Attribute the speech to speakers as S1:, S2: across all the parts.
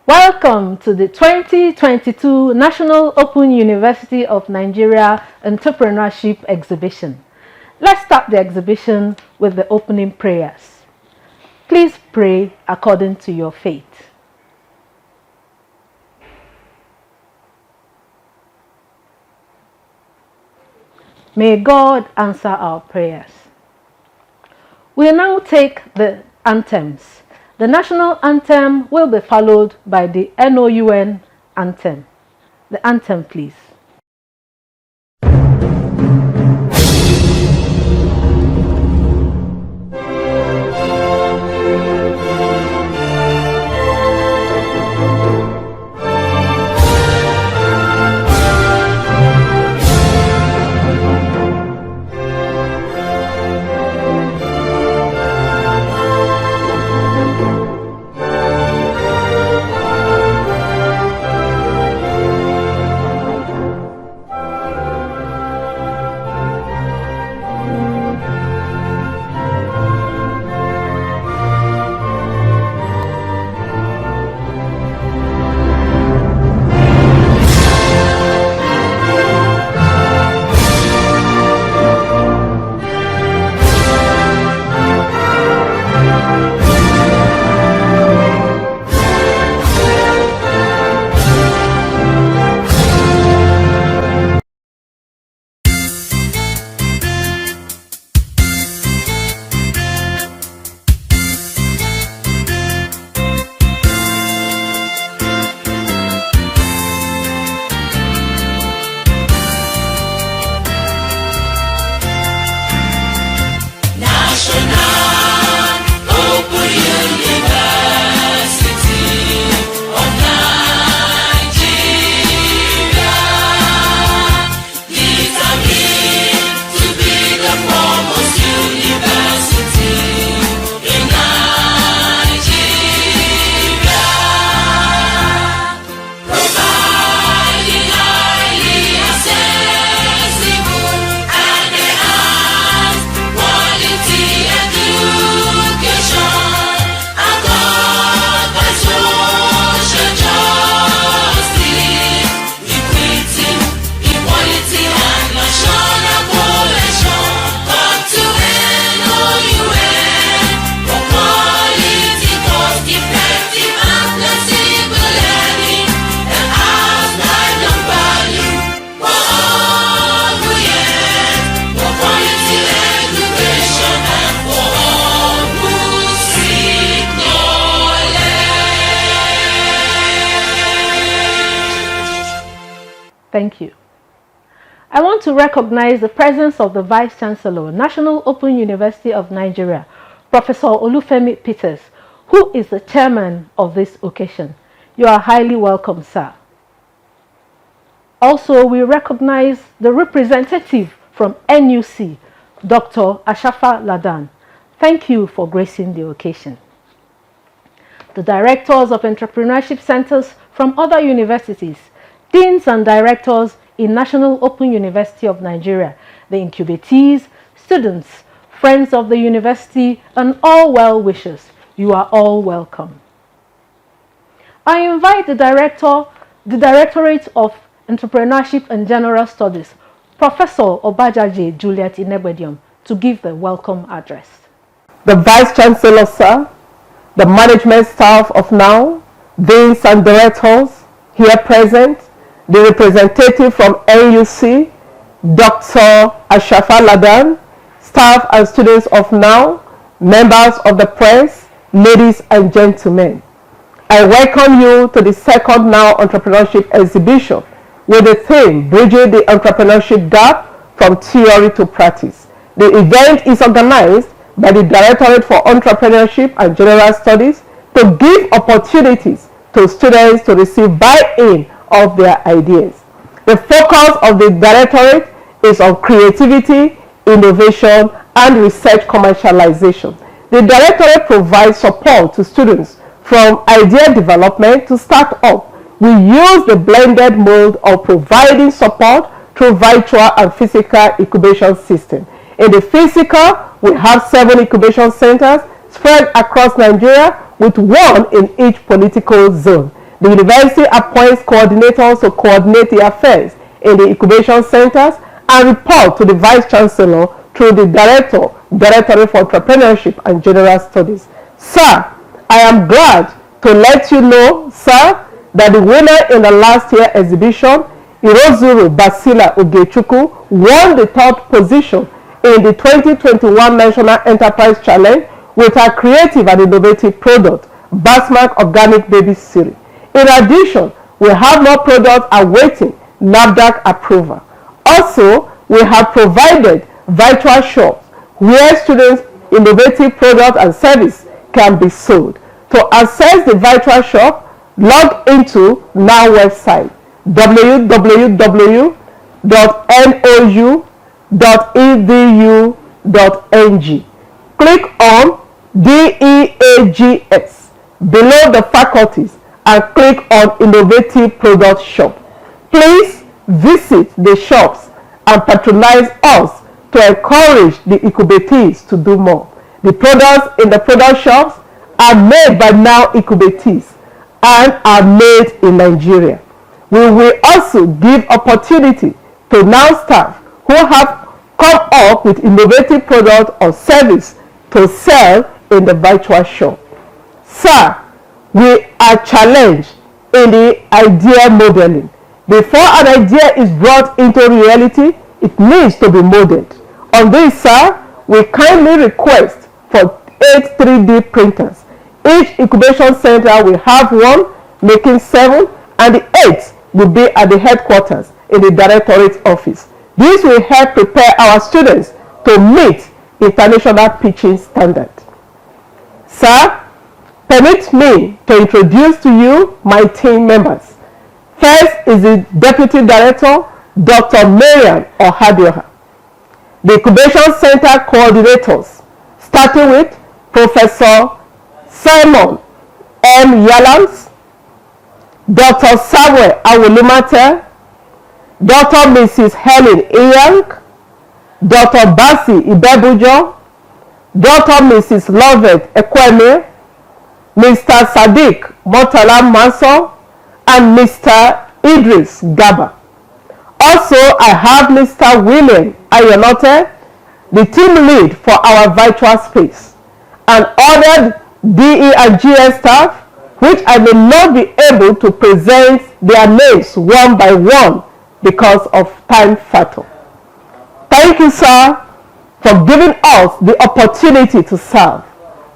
S1: Welcome to the 2022 National Open University of Nigeria Entrepreneurship Exhibition. Let's start the exhibition with the opening prayers. Please pray according to your faith. May God answer our prayers. We now take the anthems. The national anthem will be followed by the NOUN anthem. The anthem, please. Thank you. I want to recognize the presence of the Vice Chancellor, National Open University of Nigeria, Professor Olufemi Peters, who is the chairman of this occasion. You are highly welcome, sir. Also, we recognize the representative from NUC, Dr. Ashafa Ladan. Thank you for gracing the occasion. The directors of entrepreneurship centers from other universities, deans and directors in National Open University of Nigeria, the incubatees, students, friends of the university, and all well-wishers. You are all welcome. I invite the Directorate of Entrepreneurship and General Studies, Professor Obajaje Juliet Inebedium, to give the welcome address.
S2: The Vice Chancellor, sir, the management staff of NOUN, deans and directors here present, the representative from NUC, Dr. Ashafa Ladan, staff and students of NOUN, members of the press, ladies and gentlemen. I welcome you to the second NOUN Entrepreneurship Exhibition with the theme, Bridging the Entrepreneurship Gap from Theory to Practice. The event is organized by the Directorate for Entrepreneurship and General Studies to give opportunities to students to receive buy-in of their ideas. The focus of the Directorate is on creativity, innovation, and research commercialization. The Directorate provides support to students from idea development to start up. We use the blended mode of providing support through virtual and physical incubation system. In the physical, we have 7 incubation centers spread across Nigeria with 1 in each political zone. The university appoints coordinators to coordinate the affairs in the incubation centers and report to the Vice Chancellor through the Directorate for Entrepreneurship and General Studies. Sir, I am glad to let you know, sir, that the winner in the last year exhibition, Irozuru Basila Ogechukwu, won the third position in the 2021 National Enterprise Challenge with her creative and innovative product, Basmac Organic Baby Cereal. In addition, we have more products awaiting NAFDAC approval. Also, we have provided virtual shops where students' innovative products and service can be sold. To access the virtual shop, log into NOUN website www.nou.edu.ng. Click on DEAGS below the faculties and click on Innovative Product Shop. Please visit the shops and patronize us to encourage the incubatees to do more. The products in the product shops are made by NOUN incubatees and are made in Nigeria. We will also give opportunity to NOUN staff who have come up with innovative product or service to sell in the virtual shop. Sir, we are challenged in the idea modeling. Before an idea is brought into reality, it needs to be modeled. On this, sir, we kindly request for 8 3D printers. Each incubation center will have one, making 7, and the 8th will be at the headquarters in the directorate office. This will help prepare our students to meet international pitching standard. Sir, permit me to introduce to you my team members. First is the Deputy Director, Dr. Marian Ohadioha. The Incubation Center coordinators, starting with Professor Simon M. Yalams, Dr. Samuel Awolumate, Dr. Mrs. Helen Iyang, Dr. Basi Ibebujo, Dr. Mrs. Lovett Ekweme, Mr. Sadiq Motala Manso, and Mr. Idris Gaba. Also, I have Mr. William Ayonote, the team lead for our virtual space, and other DE and GS staff, which I may not be able to present their names one by one because of time factor. Thank you, sir, for giving us the opportunity to serve.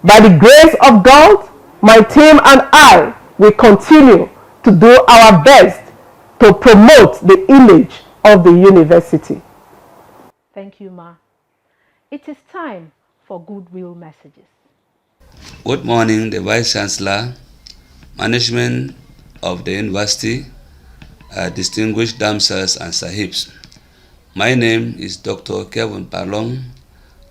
S2: By the grace of God, my team and I will continue to do our best to promote the image of the university.
S1: Thank you, Ma. It is time for goodwill messages.
S3: Good morning, the Vice Chancellor, management of the university, distinguished damsels and sahibs. My name is Dr. Kevin Parlong.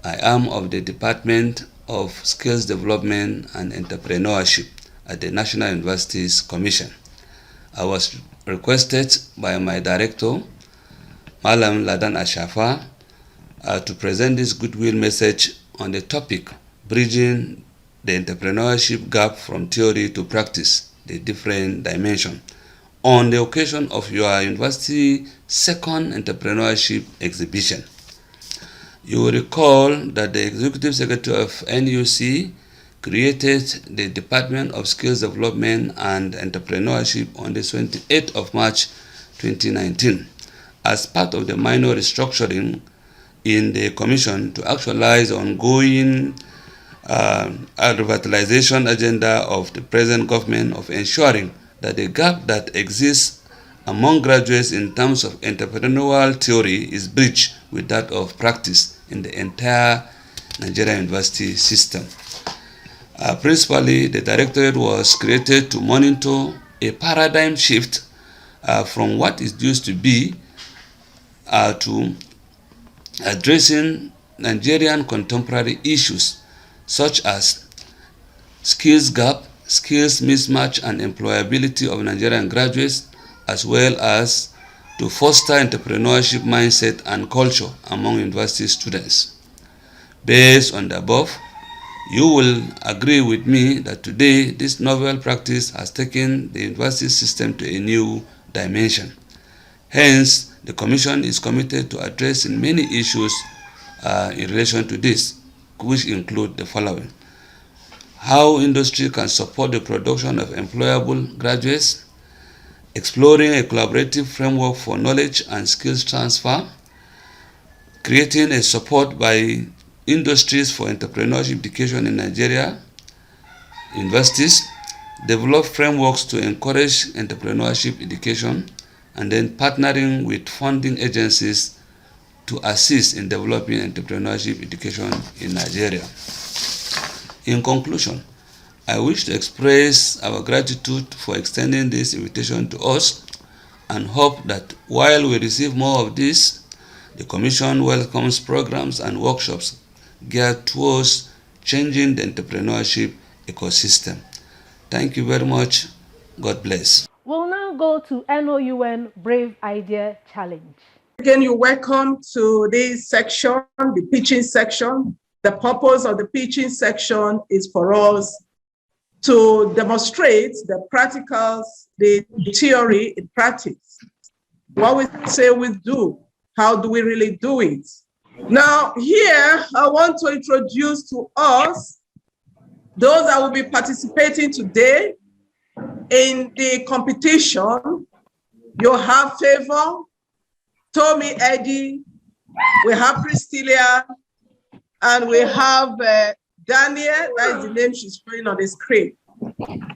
S3: I am of the Department of Skills Development and Entrepreneurship at the National Universities Commission. I was requested by my director, Malam Ladan Ashafa, to present this goodwill message on the topic, Bridging the Entrepreneurship Gap from Theory to Practice, the different dimension, on the occasion of your university second entrepreneurship exhibition. You will recall that the Executive Secretary of NUC created the Department of Skills Development and Entrepreneurship on the 28th of March 2019 as part of the minor restructuring in the Commission to actualize the ongoing revitalization agenda of the present government of ensuring that the gap that exists among graduates in terms of entrepreneurial theory is bridged with that of practice in the entire Nigerian university system. Principally, the directorate was created to monitor a paradigm shift from what it used to be to addressing Nigerian contemporary issues such as skills gap, skills mismatch, and employability of Nigerian graduates, as well as to foster entrepreneurship mindset and culture among university students. Based on the above, You will agree with me that today this novel practice has taken the university system to a new dimension. Hence, the Commission is committed to addressing many issues in relation to this, which include the following: how industry can support the production of employable graduates, exploring a collaborative framework for knowledge and skills transfer, creating a support by industries for entrepreneurship education in Nigeria, universities, develop frameworks to encourage entrepreneurship education, and then partnering with funding agencies to assist in developing entrepreneurship education in Nigeria. In conclusion, I wish to express our gratitude for extending this invitation to us and hope that while we receive more of this, the Commission welcomes programs and workshops geared towards changing the entrepreneurship ecosystem. Thank you very much. God bless.
S1: We'll now go to NOUN Brave Idea Challenge.
S4: Again, you're welcome to this section, the pitching section. The purpose of the pitching section is for us to demonstrate the practicals, the theory in practice. What we say we do, how do we really do it? Now, here, I want to introduce to us those that will be participating today in the competition. You have Favor, Tommy Eddie, we have Priscilla, and we have Daniel. That is the name she's showing on the screen.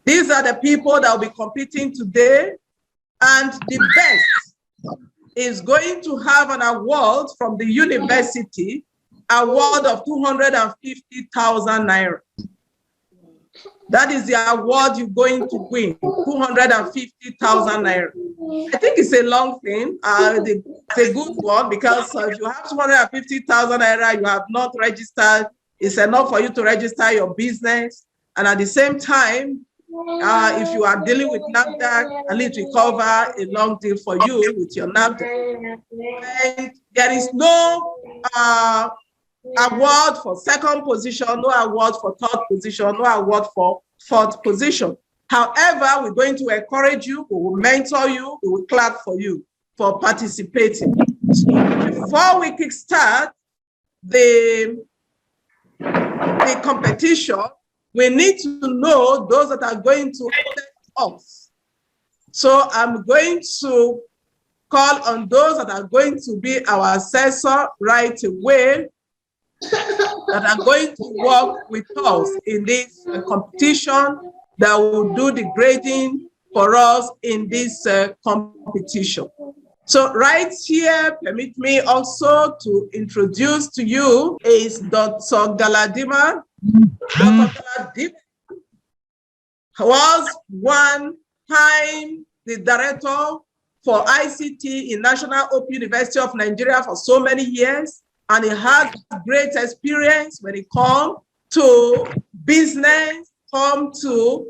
S4: These are the people that will be competing today, and the best is going to have an award from the university, award of 250,000 naira. That is the award you're going to win, 250,000 naira. I think it's a long thing. It's a good one, because if you have 250,000 naira, you have not registered. It's enough for you to register your business. And at the same time, if you are dealing with NAFDAC, at least we cover a long deal for you with your NAFDAC. And there is no award for second position, no award for third position, no award for fourth position. However, we're going to encourage you, we will mentor you, we will clap for you for participating. So before we kickstart the competition, we need to know those that are going to help us. So I'm going to call on those that are going to be our assessor right away, that are going to work with us in this competition, that will do the grading for us in this competition. So right here, permit me also to introduce to you is Dr. Galadima. Dr. Galadima was one time the director for ICT in National Open University of Nigeria for so many years, and he had great experience when it comes to business, come to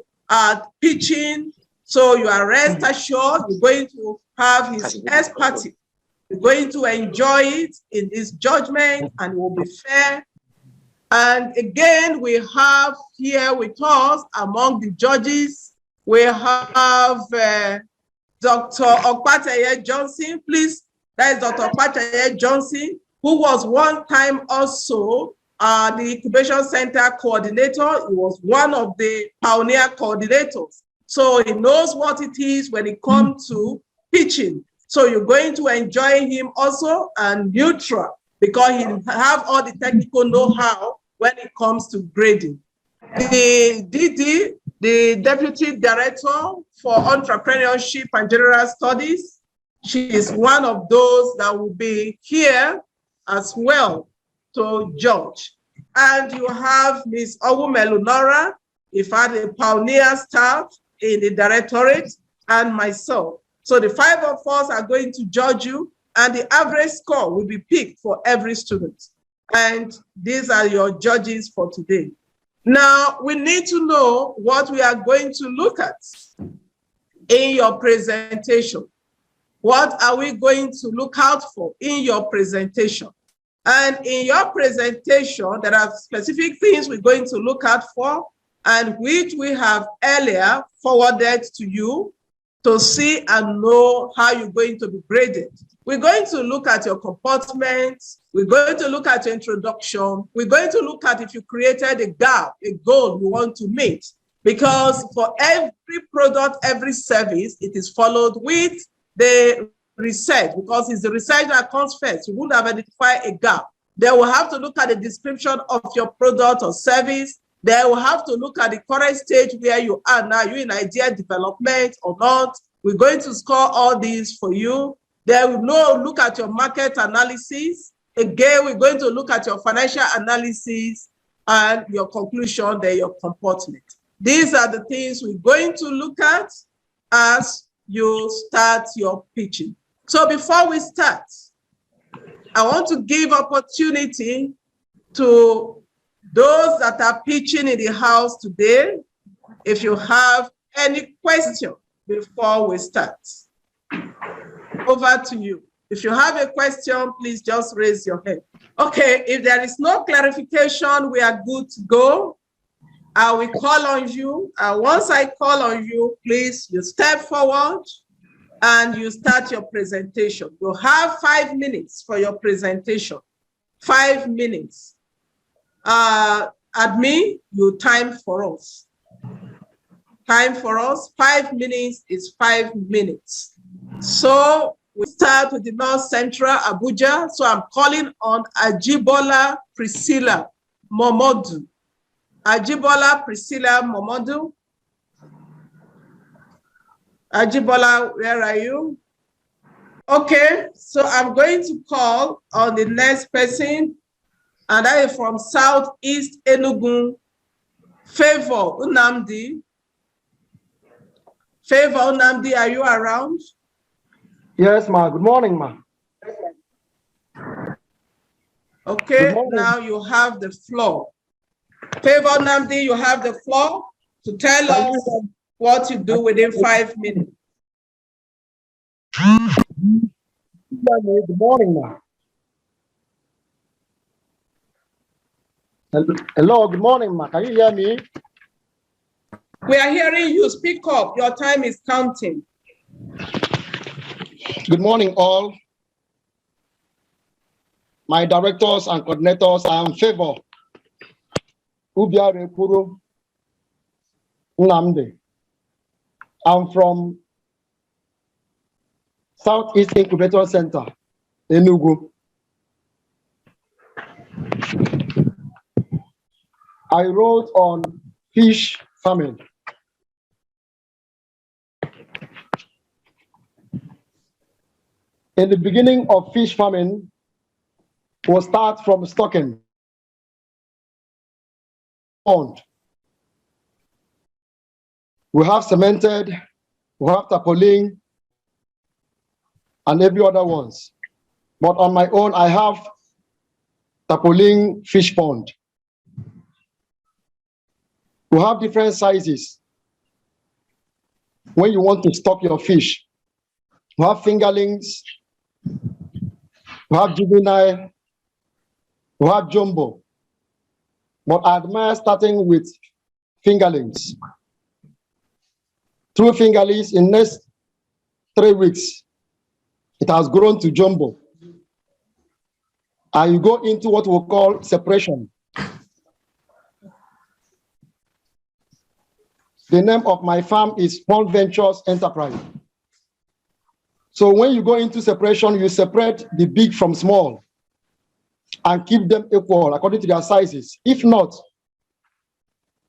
S4: pitching. So you are rest assured, you're going to have his expertise. You're going to enjoy it in this judgment, and it will be fair. And again, we have here with us among the judges, we have Dr. Okpateye Johnson. Please, that is Dr. Okpateye Johnson, who was one time also the Incubation Center coordinator. He was one of the pioneer coordinators. So he knows what it is when it comes to pitching. So you're going to enjoy him also, and neutral, because he have all the technical know-how when it comes to grading. The DD, the Deputy Director for Entrepreneurship and General Studies, she is one of those that will be here as well to judge. And you have Ms. Owumelu Nora, if I had a pioneer staff in the directorate, and myself. So the five of us are going to judge you, and the average score will be picked for every student. And these are your judges for today. Now, we need to know what we are going to look at in your presentation. What are we going to look out for in your presentation? And in your presentation, there are specific things we're going to look at for, and which we have earlier forwarded to you to see and know how you're going to be graded. We're going to look at your comportment. We're going to look at your introduction. We're going to look at if you created a gap, a goal you want to meet. Because for every product, every service, it is followed with the research, because it's the research that comes first. You would have identified a gap. They will have to look at the description of your product or service. They will have to look at the current stage where you are now. You're in idea development or not. We're going to score all these for you. They will look at your market analysis. Again, we're going to look at your financial analysis and your conclusion, then your comportment. These are the things we're going to look at as you start your pitching. So before we start, I want to give opportunity to those that are pitching in the house today, if you have any question before we start. Over to you. If you have a question, please just raise your hand. Okay, if there is no clarification, we are good to go. I will call on you. Once I call on you, please, you step forward and you start your presentation. You have 5 minutes for your presentation. 5 minutes. Admin, you time for us. Time for us. 5 minutes is 5 minutes. So we start with the North Central Abuja. So I'm calling on Ajibola Priscilla Momodu. Ajibola Priscilla Momodu. Ajibola, where are you? Okay, so I'm going to call on the next person, and that is from Southeast Enugu, Favor Unamdi. Favor Unamdi, are you around?
S5: Yes, ma. Good morning, ma.
S4: Okay, now you have the floor. Favor Unamdi, you have the floor to tell us what you do within 5 minutes.
S5: Good morning, ma. Hello, good morning, ma. Can you hear me?
S4: We are hearing you. Speak up. Your time is counting.
S5: Good morning, all. My directors and coordinators, I am Favor Ubiare Puru Nnamdi. I'm from Southeast Incubator Center, Enugu. I wrote on fish farming. In the beginning of fish farming, we'll start from stocking pond. We have cemented, we have tarpaulin, and every other ones. But on my own, I have tarpaulin fish pond. We have different sizes. When you want to stock your fish, we have fingerlings, we have juvenile, we have jumbo. But I admire starting with fingerlings. Through fingerlings, in next 3 weeks, it has grown to jumbo. And you go into what we call separation. The name of my farm is Pond Ventures Enterprise. So when you go into separation, you separate the big from small and keep them equal according to their sizes. If not,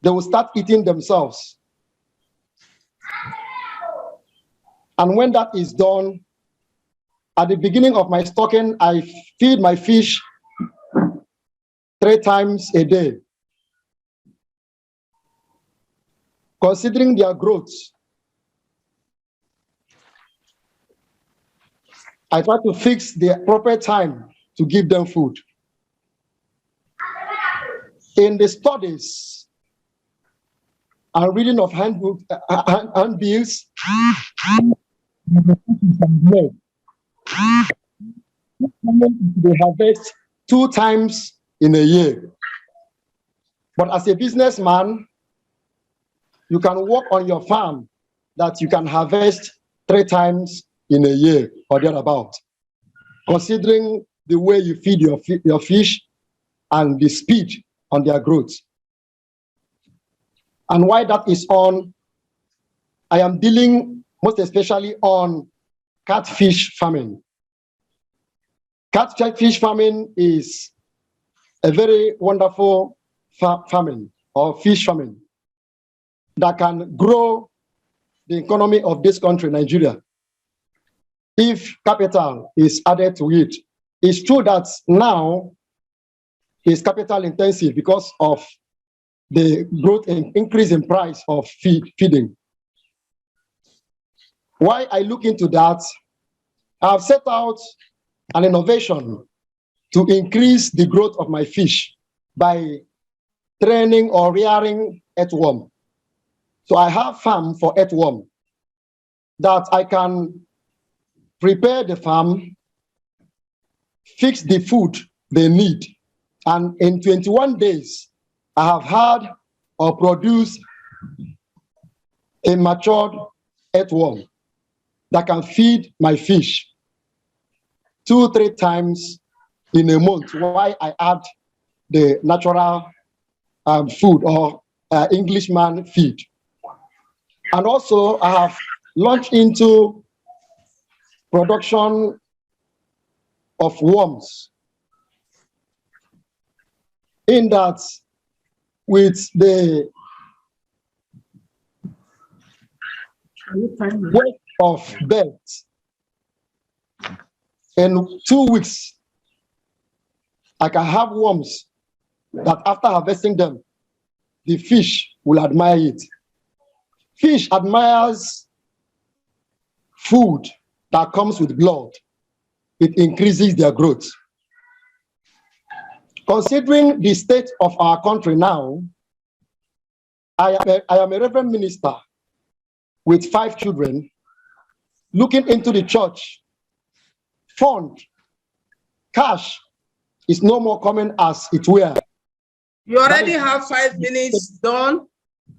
S5: they will start eating themselves. And when that is done, at the beginning of my stocking, I feed my fish 3 times a day. Considering their growth, I try to fix the proper time to give them food. In the studies and reading of handbills, they harvest 2 times in a year. But as a businessman, you can work on your farm that you can harvest 3 times in a year or thereabout, considering the way you feed your fish and the speed on their growth. And why that is on, I am dealing most especially on catfish farming. Catfish farming is a very wonderful farming or fish farming that can grow the economy of this country, Nigeria, if capital is added to it. It's true that now it's capital intensive because of the growth and increase in price of feeding. Why I look into that, I've set out an innovation to increase the growth of my fish by training or rearing earthworm. So I have farm for earthworm that I can prepare the farm, fix the food they need, and in 21 days, I have had or produced a matured earthworm that can feed my fish 2-3 times in a month, while I add the natural food or Englishman feed. And also, I have launched into production of worms, in that with the weight of birds, in 2 weeks, I can have worms that after harvesting them, the fish will admire it. Fish admires food that comes with blood. It increases their growth. Considering the state of our country now, I am a reverend minister with 5 children, looking into the church. Fund, cash is no more common as it were.
S4: You already have 5 minutes done,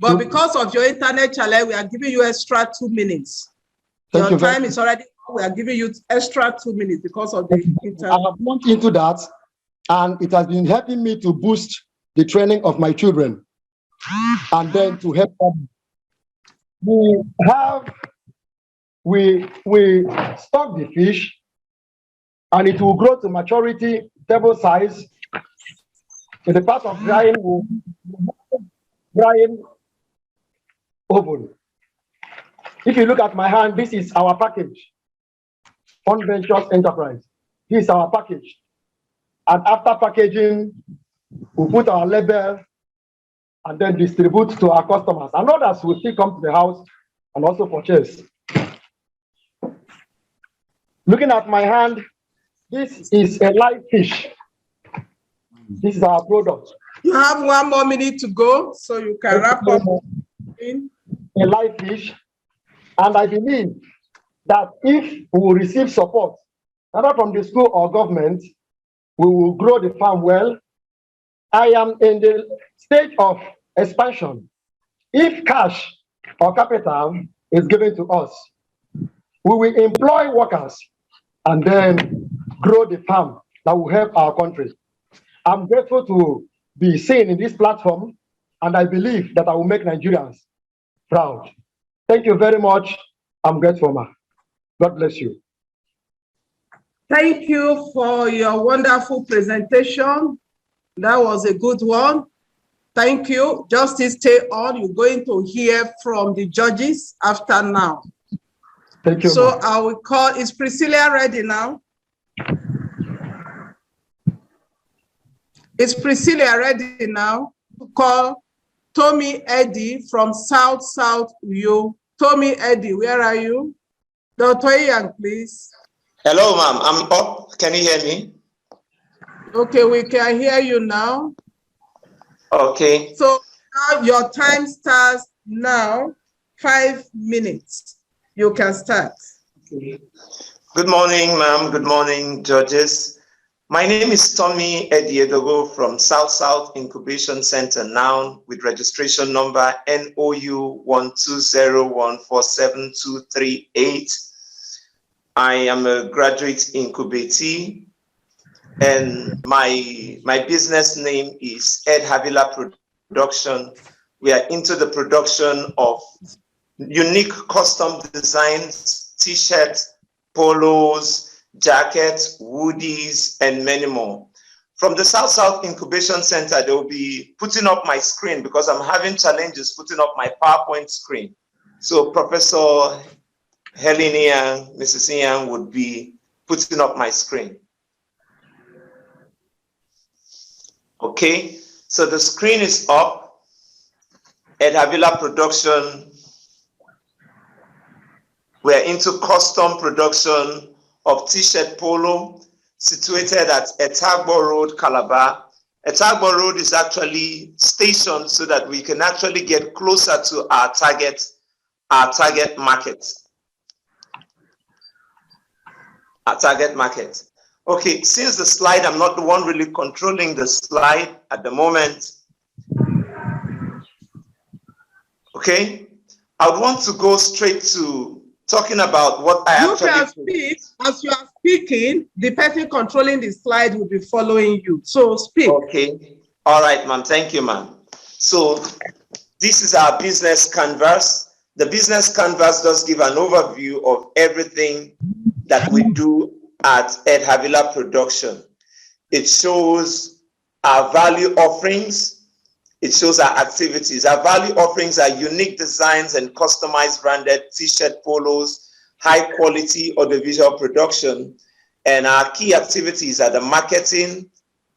S4: but because of your internet challenge, we are giving you extra 2 minutes. Your time is already, we are giving you extra 2 minutes because of the internet.
S5: I have looked into that, and it has been helping me to boost the training of my children, and then to help them. We stock the fish, and it will grow to maturity, table size. In the part of drying oven. If you look at my hand, this is our package. Fund Ventures Enterprise. This is our package. And after packaging, we put our label and then distribute to our customers. And others will still come to the house and also purchase. Looking at my hand, this is a live fish. This is our product.
S4: You have 1 more minute to go, so you can wrap up.
S5: A live fish. And I believe that if we will receive support, either from the school or government, we will grow the farm well. I am in the stage of expansion. If cash or capital is given to us, we will employ workers and then grow the farm that will help our country. I'm grateful to be seen in this platform, and I believe that I will make Nigerians proud. Thank you very much. I'm grateful, ma. God bless you.
S4: Thank you for your wonderful presentation. That was a good one. Thank you. Justice, stay on. You're going to hear from the judges after now.
S5: Thank you.
S4: So I will call, is Priscilla ready now? Is Priscilla ready now to call Tommy Eddy from South Uyo? Tommy Eddy, where are you? Dr. Ian, please.
S6: Hello, ma'am. I'm up. Can you hear me?
S4: Okay, we can hear you now.
S6: Okay.
S4: So now your time starts now, 5 minutes. You can start.
S6: Okay. Good morning, ma'am. Good morning, judges. My name is Tommy Ediedogo from South South Incubation Center, NOUN, with registration number NOU 120147238. I am a graduate incubatee, and my business name is Ed Havila Production. We are into the production of unique custom designs, t-shirts, polos, jackets, woodies, and many more. From the South South Incubation Center, they will be putting up my screen because I'm having challenges putting up my PowerPoint screen. So Professor Helen Yang, Mrs. Yang would be putting up my screen. Okay, so the screen is up. Ed Havila Production. We're into custom production of t-shirt polo situated at Etagbo Road, Calabar. Etagbo Road is actually stationed so that we can actually get closer to our target market. Our target market. Okay, since the slide, I'm not the one really controlling the slide at the moment. Okay, I would want to go straight to talking about what I actually
S4: can speak. As you are speaking, the person controlling the slide will be following you. So speak.
S6: Okay. All right, ma'am. Thank you, ma'am. So this is our business canvas. The business canvas does give an overview of everything that we do at Ed Havila Production. It shows our value offerings. It shows our activities. Our value offerings are unique designs and customized branded t-shirt polos, high quality audiovisual production. And our key activities are the marketing,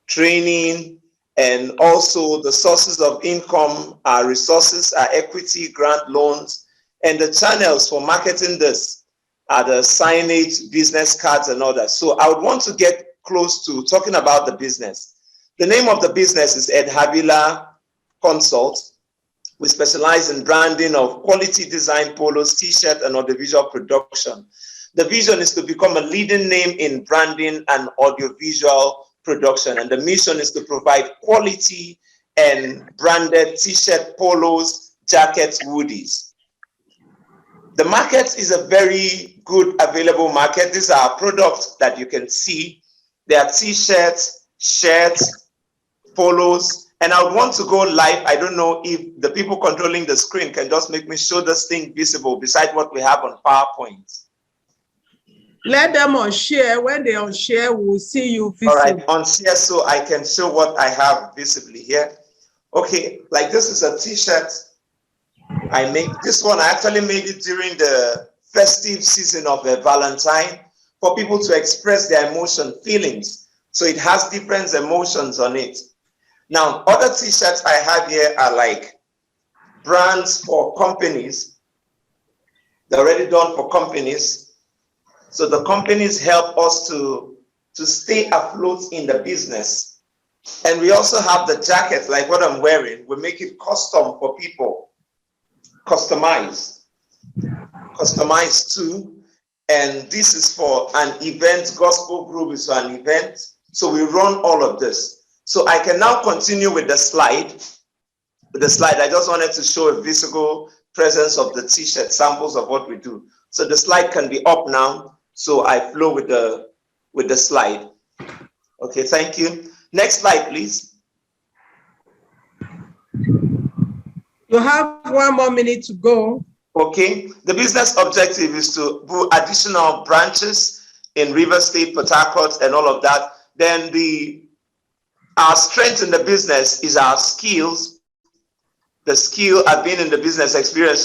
S6: training, and also the sources of income, our resources, our equity, grant loans, and the channels for marketing this are the signage, business cards, and others. So I would want to get close to talking about the business. The name of the business is Ed Havila Consult. We specialize in branding of quality design polos, t-shirt, and audiovisual production. The vision is to become a leading name in branding and audiovisual production, and the mission is to provide quality and branded t-shirt, polos, jackets, woodies. The market is a very good available market. These are products that you can see. There are t-shirts, shirts, polos, and I would want to go live. I don't know if the people controlling the screen can just make me show this thing visible beside what we have on PowerPoint.
S4: Let them on share. When they on share, we'll see you visible.
S6: All right, on share so I can show what I have visibly here. Okay, like this is a t-shirt. I made this one. I actually made it during the festive season of the Valentine for people to express their emotion, feelings. So it has different emotions on it. Now, other t-shirts I have here are like brands for companies. They're already done for companies. So the companies help us to stay afloat in the business. And we also have the jacket, like what I'm wearing. We make it custom for people. Customized too. And this is for an event. Gospel group is for an event. So we run all of this. So I can now continue with the slide. I just wanted to show a visible presence of the t-shirt, samples of what we do. So the slide can be up now. So I flow with the slide. Okay, thank you. Next slide, please.
S4: You have 1 more minute to go.
S6: Okay, the business objective is to do additional branches in River State, Port Harcourt, and all of that. Then our strength in the business is our skills. The skill, I've been in the business experience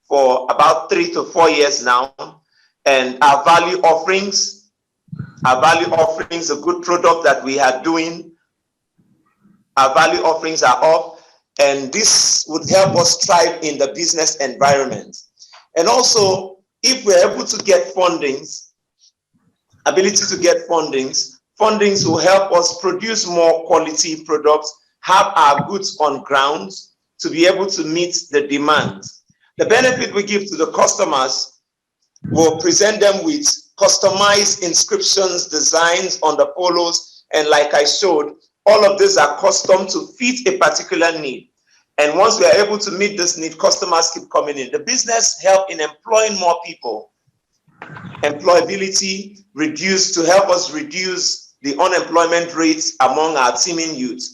S6: for about 3 to 4 years now. And our value offerings, a good product that we are doing. Our value offerings are up, and this would help us thrive in the business environment. And also, if we're able to get fundings, fundings will help us produce more quality products, have our goods on ground to be able to meet the demand. The benefit we give to the customers will present them with customized inscriptions, designs on the polos, and like I showed, all of these are custom to fit a particular need. And once we are able to meet this need, customers keep coming in. The business help in employing more people. Employability to help us reduce the unemployment rates among our teeming youth.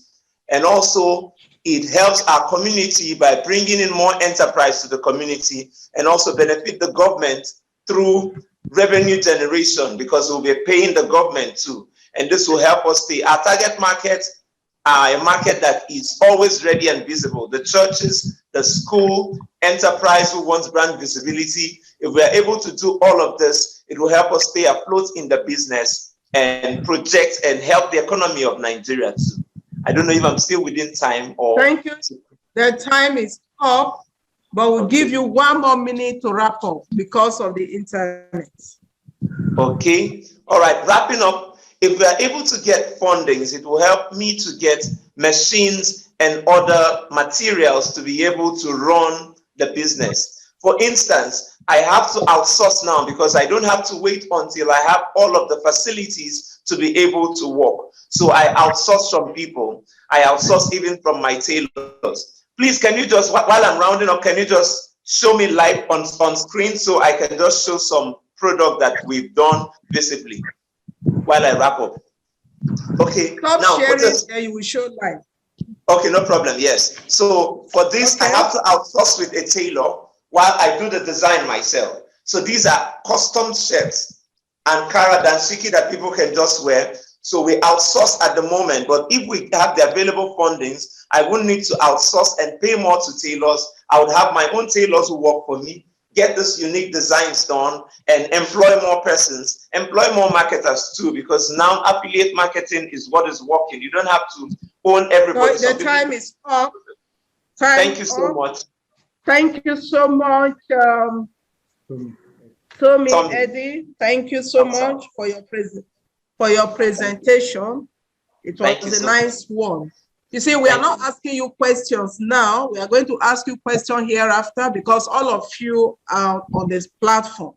S6: And also, it helps our community by bringing in more enterprise to the community, and also benefit the government through revenue generation, because we'll be paying the government too. And this will help us stay. Our target market are a market that is always ready and visible. The churches, the school, enterprise who wants brand visibility. If we are able to do all of this, it will help us stay afloat in the business and project and help the economy of Nigeria too. I don't know if I'm still within time or...
S4: Thank you. The time is up, but we'll give you 1 more minute to wrap up because of the internet.
S6: Okay. All right. Wrapping up, if we are able to get fundings, it will help me to get machines and other materials to be able to run the business. For instance, I have to outsource now because I don't have to wait until I have all of the facilities to be able to work. So I outsource from people. I outsource even from my tailors. Please, can you just, while I'm rounding up, can you just show me live on screen so I can just show some product that we've done visibly while I wrap up? Okay.
S4: Stop
S6: now
S4: sharing, then you will show live.
S6: Okay, no problem. Yes. So for this, I have to outsource with a tailor while I do the design myself. So these are custom shirts, Ankara Danshiki that people can just wear. So we outsource at the moment, but if we have the available fundings, I wouldn't need to outsource and pay more to tailors. I would have my own tailors who work for me, get this unique designs done, and employ more persons, employ more marketers too, because now affiliate marketing is what is working. You don't have to own everybody.
S4: So the time is up.
S6: Thank you so much.
S4: Thank you so much, Tommy, Eddie. Thank you so much for your presentation. It was a nice one. You see, we are not asking you questions now. We are going to ask you questions hereafter because all of you are on this platform.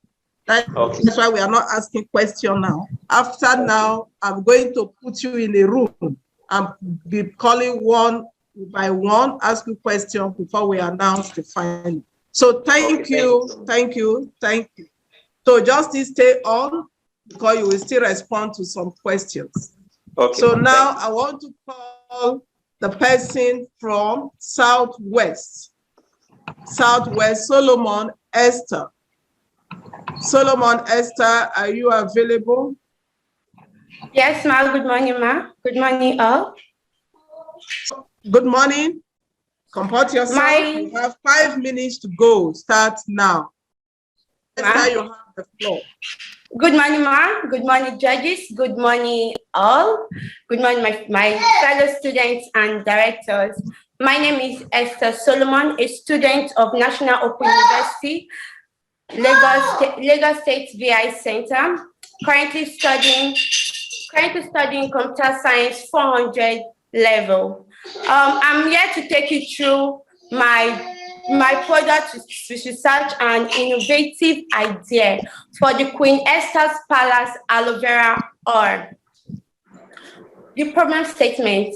S4: That's why we are not asking questions now. After now, I'm going to put you in a room and be calling one by one, ask you questions before we announce the final. So thank you. So just stay on because you will still respond to some questions.
S6: Okay.
S4: So now I want to call the person from Southwest, Solomon Esther. Solomon Esther, are you available?
S7: Yes, ma'am. Good morning, ma'am. Good morning, all.
S4: Good morning. Comport yourself. You have 5 minutes to go. Start now. Esther, you have the floor.
S7: Good morning, ma'am. Good morning, judges. Good morning, all. Good morning, my fellow students and directors. My name is Esther Solomon, a student of National Open University, Lagos State VI Center, currently studying computer science 400 level. I'm here to take you through my product research and innovative idea for the Queen Esther's Palace Aloe Vera Oil. The problem statement.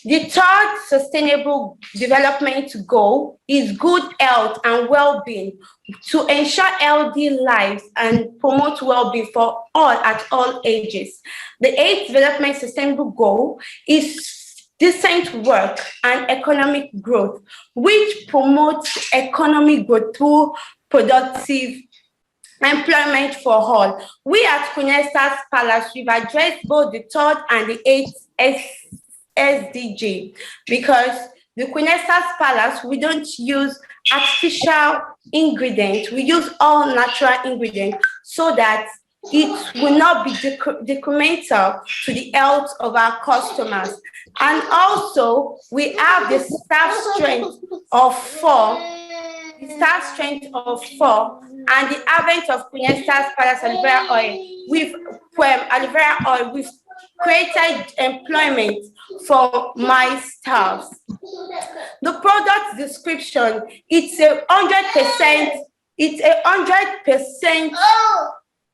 S7: The third sustainable development goal is good health and well-being to ensure healthy lives and promote well-being for all at all ages. The 8th development sustainable goal is decent work and economic growth, which promotes economic growth through productive employment for all. We at Queen Esther's Palace, we've addressed both the 3rd and the 8th SDG because the Queen Esther's Palace, we don't use artificial ingredients, we use all natural ingredients so that it will not be detrimental to the health of our customers. And also, we have the staff strength of 4, and the advent of Queen Esther's Palace aloe vera oil. We've created employment for my staff. The product description, it's a 100%.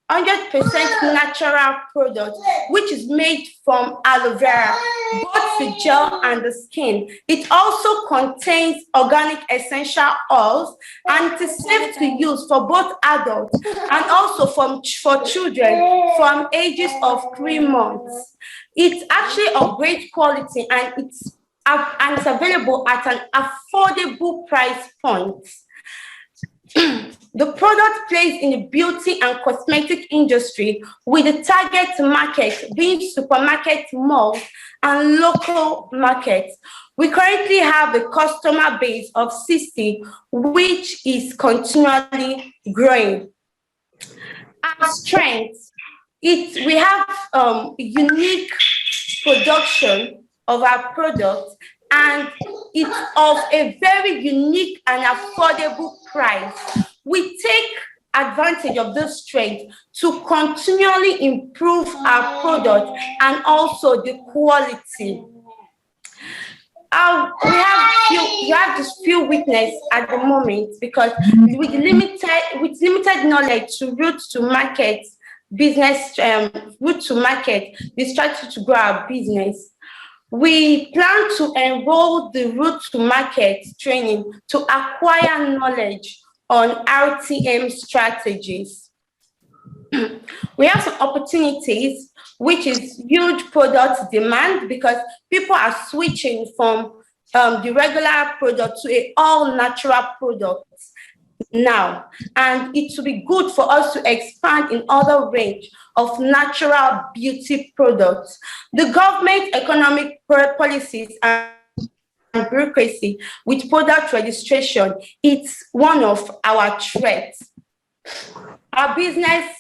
S7: 100% natural product, which is made from aloe vera, both the gel and the skin. It also contains organic essential oils, and it is safe to use for both adults and also for children from ages of 3 months. It's actually of great quality, and it's available at an affordable price point. The product plays in the beauty and cosmetic industry, with the target market being supermarket, malls, and local markets. We currently have a customer base of 60, which is continually growing. Our strengths, we have unique production of our products, and it's of a very unique and affordable price. We take advantage of this strength to continually improve our product and also the quality. We have this few weakness at the moment, because with limited knowledge to route to market business, route to market, the strategy to grow our business. We plan to enroll the route to market training to acquire knowledge on RTM strategies. We have some opportunities, which is huge product demand, because people are switching from the regular product to an all-natural product now, and it will be good for us to expand in other range of natural beauty products. The government economic policies and bureaucracy with product registration, it's one of our threats. Our business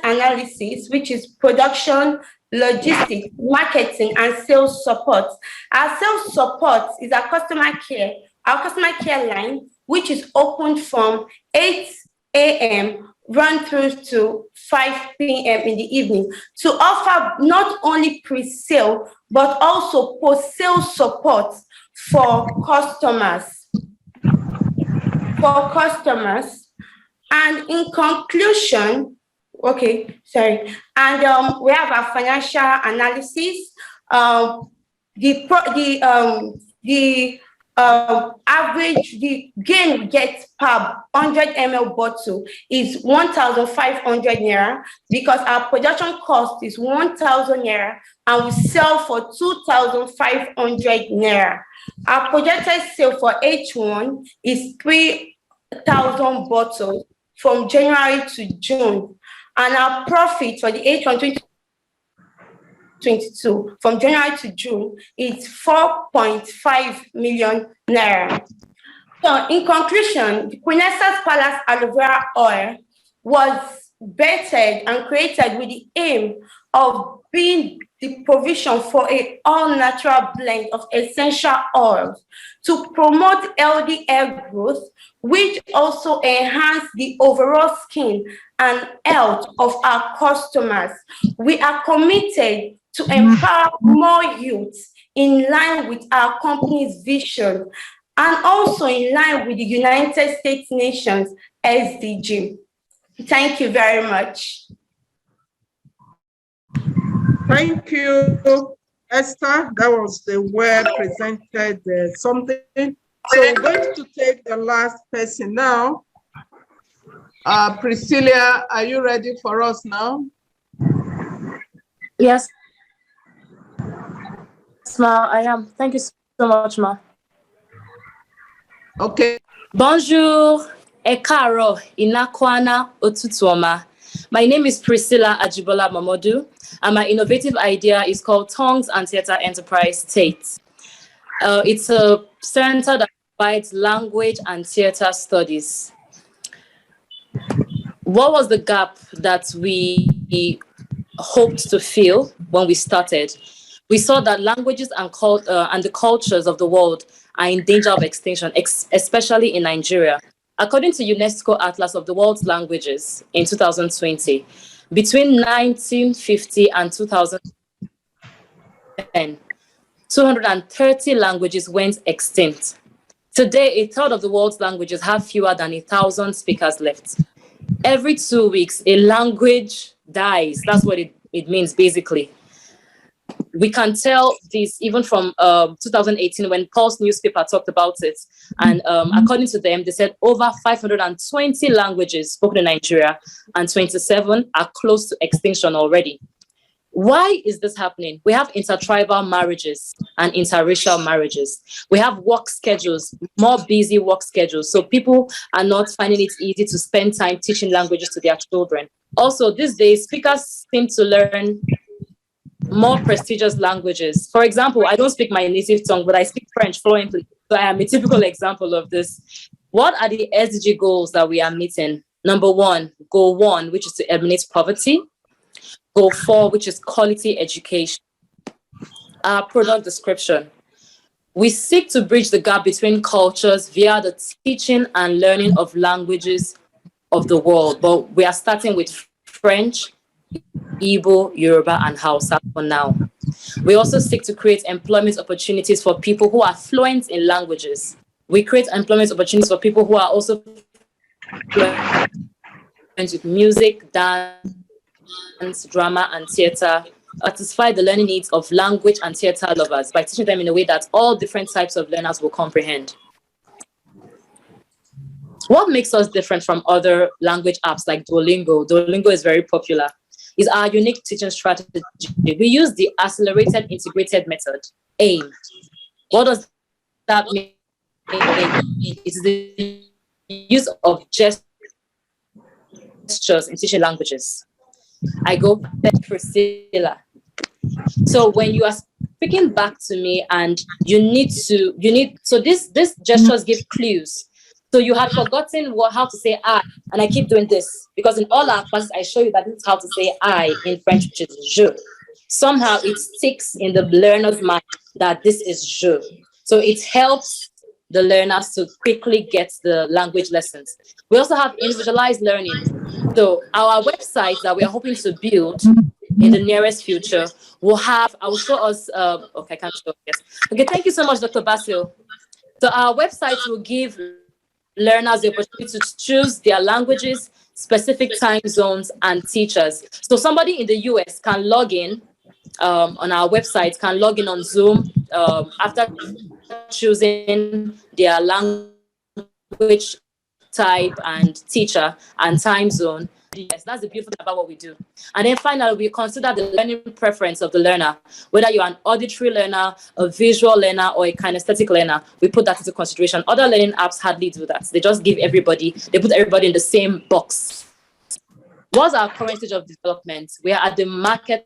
S7: analysis, which is production, logistics, marketing, and sales support. Our sales support is our customer care line, which is open from 8 a.m. run through to 5 p.m. in the evening, to offer not only pre-sale, but also post-sale support for customers. And in conclusion, we have our financial analysis. The gain we get per 100 ml bottle is 1,500 naira, because our production cost is 1,000 naira and we sell for 2,500 naira. Our projected sale for H1 is 3,000 bottles from January to June, and our profit for the H1 2022 from January to June is 4.5 million naira. So in conclusion, the Queen Esther's Palace aloe vera oil was vetted and created with the aim of being the provision for an all-natural blend of essential oils to promote healthy hair growth, which also enhance the overall skin and health of our customers. We are committed to empower more youths in line with our company's vision, and also in line with the United States Nations SDG. Thank you very much.
S4: Thank you, Esther. That was the well presented something. So we're going to take the last person now. Priscilla, are you ready for us now?
S8: Yes, ma, I am. Thank you so much, ma.
S4: Okay.
S8: Bonjour, ekaro, inakwana, otutuoma. My name is Priscilla Ajibola Mamodu, and my innovative idea is called Tongues and Theatre Enterprise Tate. It's a center that provides language and theatre studies. What was the gap that we hoped to fill when we started? We saw that languages and the cultures of the world are in danger of extinction, especially in Nigeria. According to UNESCO Atlas of the World's Languages in 2020, between 1950 and 2010, 230 languages went extinct. Today, a third of the world's languages have fewer than 1,000 speakers left. Every 2 weeks, a language dies. That's what it means, basically. We can tell this even from 2018 when Pulse newspaper talked about it. And according to them, they said over 520 languages spoken in Nigeria and 27 are close to extinction already. Why is this happening? We have intertribal marriages and interracial marriages. We have work schedules, more busy work schedules. So people are not finding it easy to spend time teaching languages to their children. Also, these days, speakers seem to learn more prestigious languages. For example, I don't speak my native tongue, but I speak French fluently. So I am a typical example of this. What are the SDG goals that we are meeting? Number 1, goal 1, which is to eliminate poverty. Goal 4, which is quality education. Our product description. We seek to bridge the gap between cultures via the teaching and learning of languages of the world. But we are starting with French, Igbo, Yoruba, and Hausa for now. We also seek to create employment opportunities for people who are fluent in languages. We create employment opportunities for people who are also fluent with music, dance, drama, and theater, satisfy the learning needs of language and theater lovers by teaching them in a way that all different types of learners will comprehend. What makes us different from other language apps like Duolingo? Duolingo is very popular. Is our unique teaching strategy. We use the accelerated integrated method, AIM. What does that mean? It's the use of gestures in teaching languages. I go back to Priscilla. So when you are speaking back to me and so these gestures give clues. So you had forgotten how to say I, and I keep doing this because in all our classes, I show you that this is how to say I in French, which is je. Somehow it sticks in the learner's mind that this is je. So it helps the learners to quickly get the language lessons. We also have individualized learning. So our website that we are hoping to build in the nearest future will have, I will show us, okay, I can't show, yes. Okay, thank you so much, Dr. Basil. So our website will give learners the opportunity to choose their languages, specific time zones, and teachers. So somebody in the US can log in on our website, can log in on Zoom after choosing their language type and teacher and time zone. Yes, that's the beautiful thing about what we do. And then finally, we consider the learning preference of the learner, whether you're an auditory learner, a visual learner, or a kinesthetic learner. We put that into consideration. Other learning apps hardly do that. They just give everybody, they put everybody in the same box. What's our current stage of development? We are at the market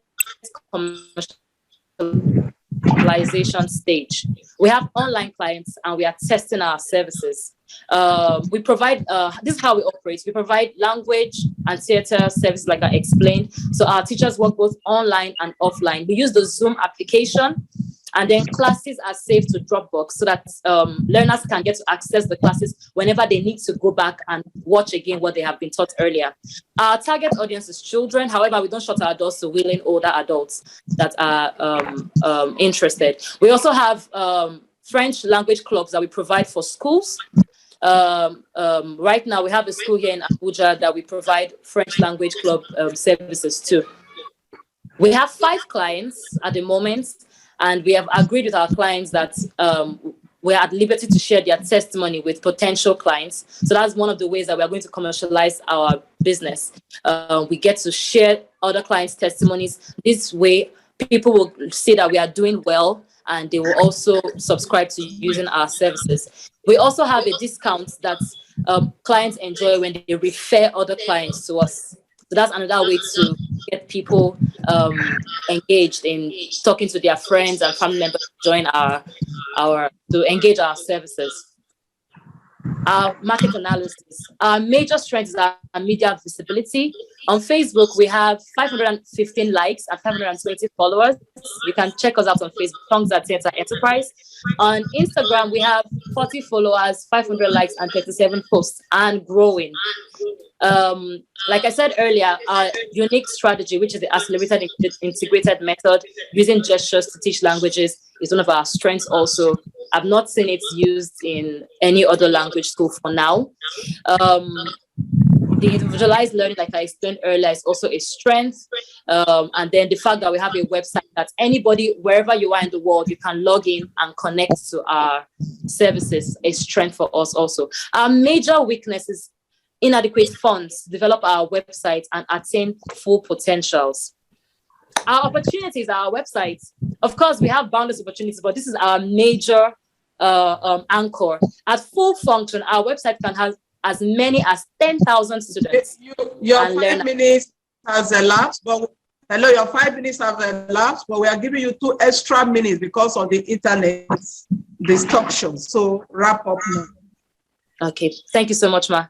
S8: commercialization stage. We have online clients and we are testing our services. We provide, this is how we operate. We provide language and theater services like I explained. So our teachers work both online and offline. We use the Zoom application, and then classes are saved to Dropbox so that learners can get to access the classes whenever they need to go back and watch again what they have been taught earlier. Our target audience is children. However, we don't shut our doors to willing older adults that are interested. We also have French language clubs that we provide for schools. Right now, we have a school here in Abuja that we provide French language club services to. We have 5 clients at the moment, and we have agreed with our clients that we're at liberty to share their testimony with potential clients. So that's one of the ways that we're going to commercialize our business. We get to share other clients' testimonies. This way, people will see that we are doing well, and they will also subscribe to using our services. We also have a discount that clients enjoy when they refer other clients to us. So that's another way to get people engaged in talking to their friends and family members to join to engage our services. Our market analysis. Our major strengths are media visibility. On Facebook, we have 515 likes and 520 followers. You can check us out on Facebook, Tongues at Theatre Enterprise. On Instagram, we have 40 followers, 500 likes, and 37 posts, and growing. Like I said earlier, our unique strategy, which is the accelerated integrated method, using gestures to teach languages, is one of our strengths also. I've not seen it used in any other language school for now. The individualized learning, like I explained earlier, is also a strength. And then the fact that we have a website that anybody, wherever you are in the world, you can log in and connect to our services, a strength for us also. Our major weakness is inadequate funds to develop our website and attain full potentials. Our opportunities are our website. Of course, we have boundless opportunities, but this is our major anchor. At full function, our website can have as many as 10,000 students.
S4: Your 5 minutes has elapsed, but hello, your 5 minutes have elapsed, but we are giving you 2 extra minutes because of the internet disruption. So wrap up now.
S8: Okay, thank you so much, Ma.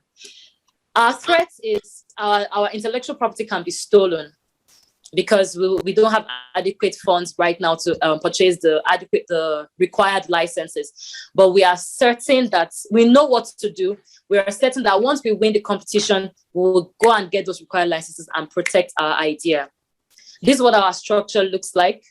S8: Our threat is our intellectual property can be stolen because we don't have adequate funds right now to purchase the required licenses. But we are certain that we know what to do. We are certain that once we win the competition, we will go and get those required licenses and protect our idea. This is what our structure looks like.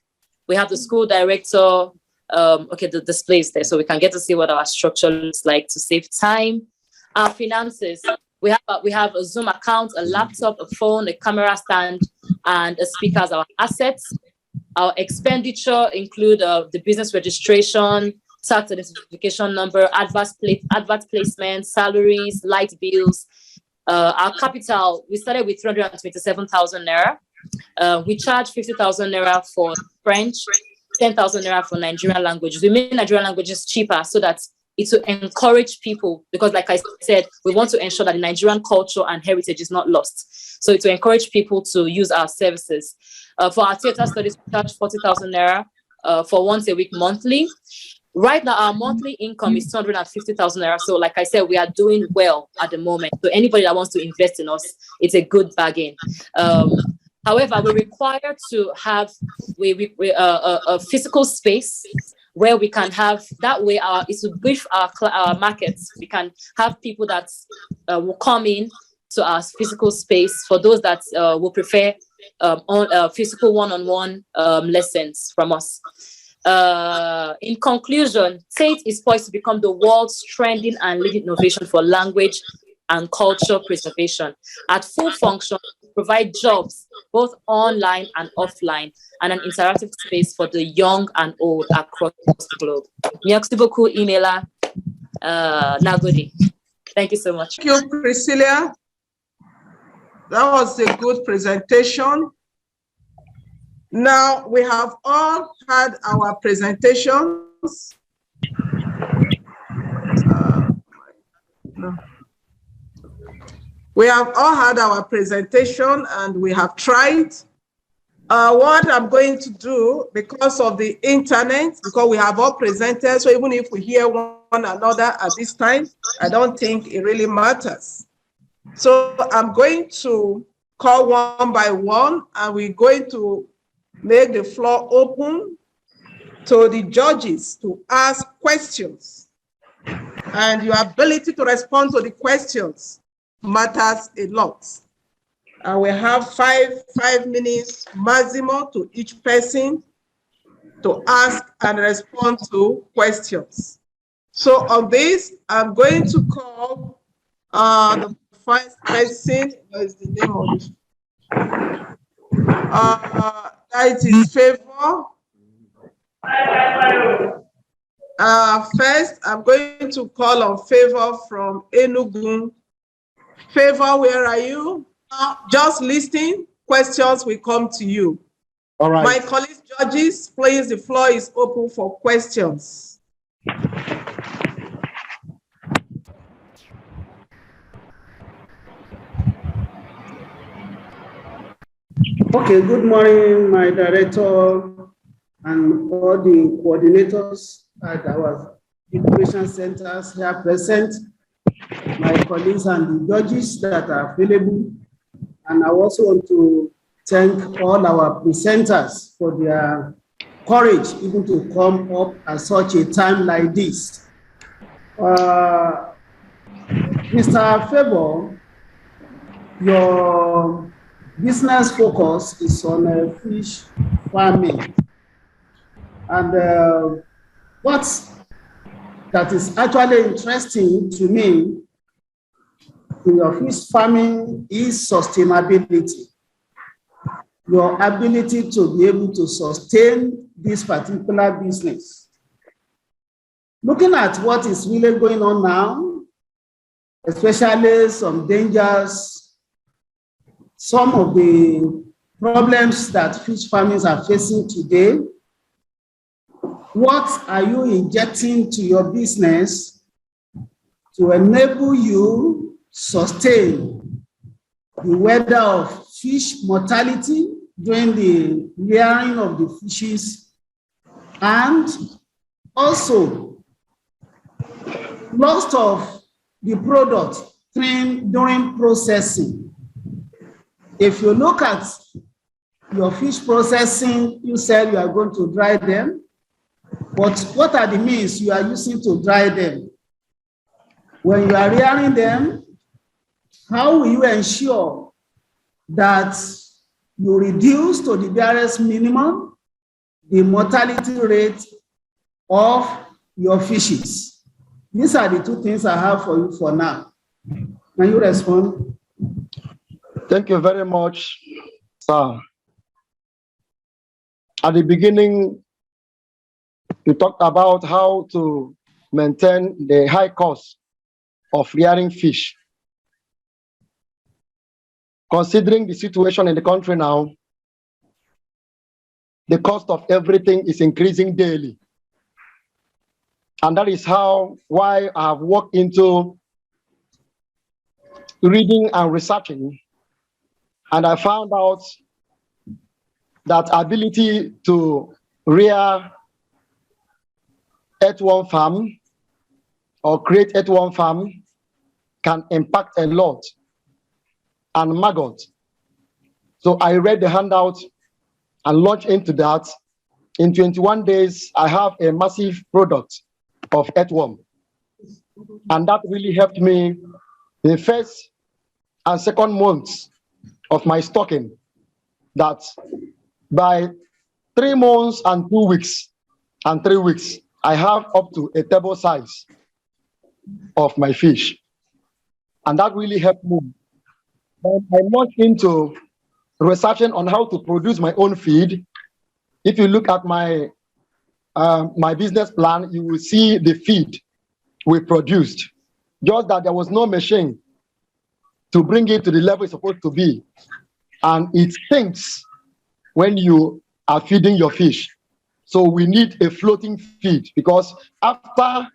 S8: We have the school director. Okay, the display is there, so we can get to see what our structure looks like to save time. Our finances. We have a Zoom account, a laptop, a phone, a camera stand, and a speaker as our assets. Our expenditure include the business registration, tax identification number, advert placement, salaries, light bills. Our capital, we started with 327,000 naira. We charge 50,000 naira for French, 10,000 naira for Nigerian languages. We make Nigerian languages cheaper so that it will encourage people, because like I said, we want to ensure that the Nigerian culture and heritage is not lost. So it will encourage people to use our services. For our theater studies, we charge 40,000 naira for once a week monthly. Right now, our monthly income is 250,000 naira. So like I said, we are doing well at the moment. So anybody that wants to invest in us, it's a good bargain. However, we require to have a physical space where we can have, that way it will brief our markets. We can have people that will come in to our physical space for those that will prefer physical one-on-one lessons from us. In conclusion, TATE is poised to become the world's trending and leading innovation for language and culture preservation. At full function, provide jobs both online and offline, and an interactive space for the young and old across the globe. Merci beaucoup, Inela Nagodi. Thank you so much.
S4: Thank you, Priscilla. That was a good presentation. Now we have all had our presentations. We have all had our presentation and we have tried. What I'm going to do, because of the internet, because we have all presented, so even if we hear one another at this time, I don't think it really matters. So I'm going to call one by one, and we're going to make the floor open to the judges to ask questions. And your ability to respond to the questions matters a lot. And we have five minutes maximum to each person to ask and respond to questions. So on this, I'm going to call the first person. What is the name of this? That is Favor. First, I'm going to call on Favor from Enugu. Favor, where are you? Just listening, questions will come to you.
S5: All right.
S4: My colleagues, judges, please, the floor is open for questions.
S9: Okay, good morning, my director and all the coordinators at our education centers here present, my colleagues and the judges that are available. And I also want to thank all our presenters for their courage even to come up at such a time like this. Mr. Favor, your business focus is on fish farming. And what that is actually interesting to me in your fish farming is sustainability. Your ability to be able to sustain this particular business. Looking at what is really going on now, especially some dangers, some of the problems that fish farmers are facing today, what are you injecting to your business to enable you sustain the weather of fish mortality during the rearing of the fishes, and also loss of the product during processing. If you look at your fish processing, you said you are going to dry them, but what are the means you are using to dry them? When you are rearing them, how will you ensure that you reduce to the barest minimum the mortality rate of your fishes? These are the two things I have for you for now. Can you respond?
S5: Thank you very much, sir. At the beginning, you talked about how to maintain the high cost of rearing fish. Considering the situation in the country now, the cost of everything is increasing daily. And that is why I have walked into reading and researching, and I found out that ability to rear earthworm farm or create earthworm farm can impact a lot, and maggot. So I read the handout and launched into that. In 21 days, I have a massive product of earthworm. And that really helped me in the first and second months of my stocking, that by 3 months and 2 weeks and 3 weeks, I have up to a table size of my fish. And that really helped me. And I launched into researching on how to produce my own feed. If you look at my my business plan, you will see the feed we produced. Just that there was no machine to bring it to the level it's supposed to be. And it stinks when you are feeding your fish. So we need a floating feed, because after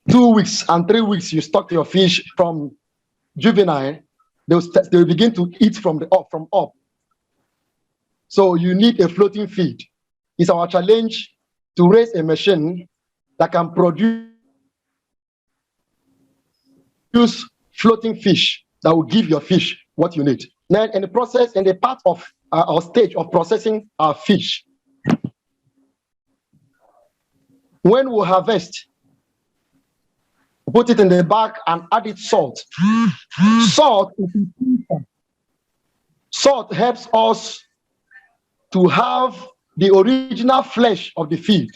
S5: 2 weeks and 3 weeks, you stock your fish from juvenile, they'll begin to eat from up. So you need a floating feed. It's our challenge to raise a machine that can produce floating fish that will give your fish what you need. Then in the process, in the part of our stage of processing our fish, when we harvest, put it in the bag and add it salt. Salt helps us to have the original flesh of the feed,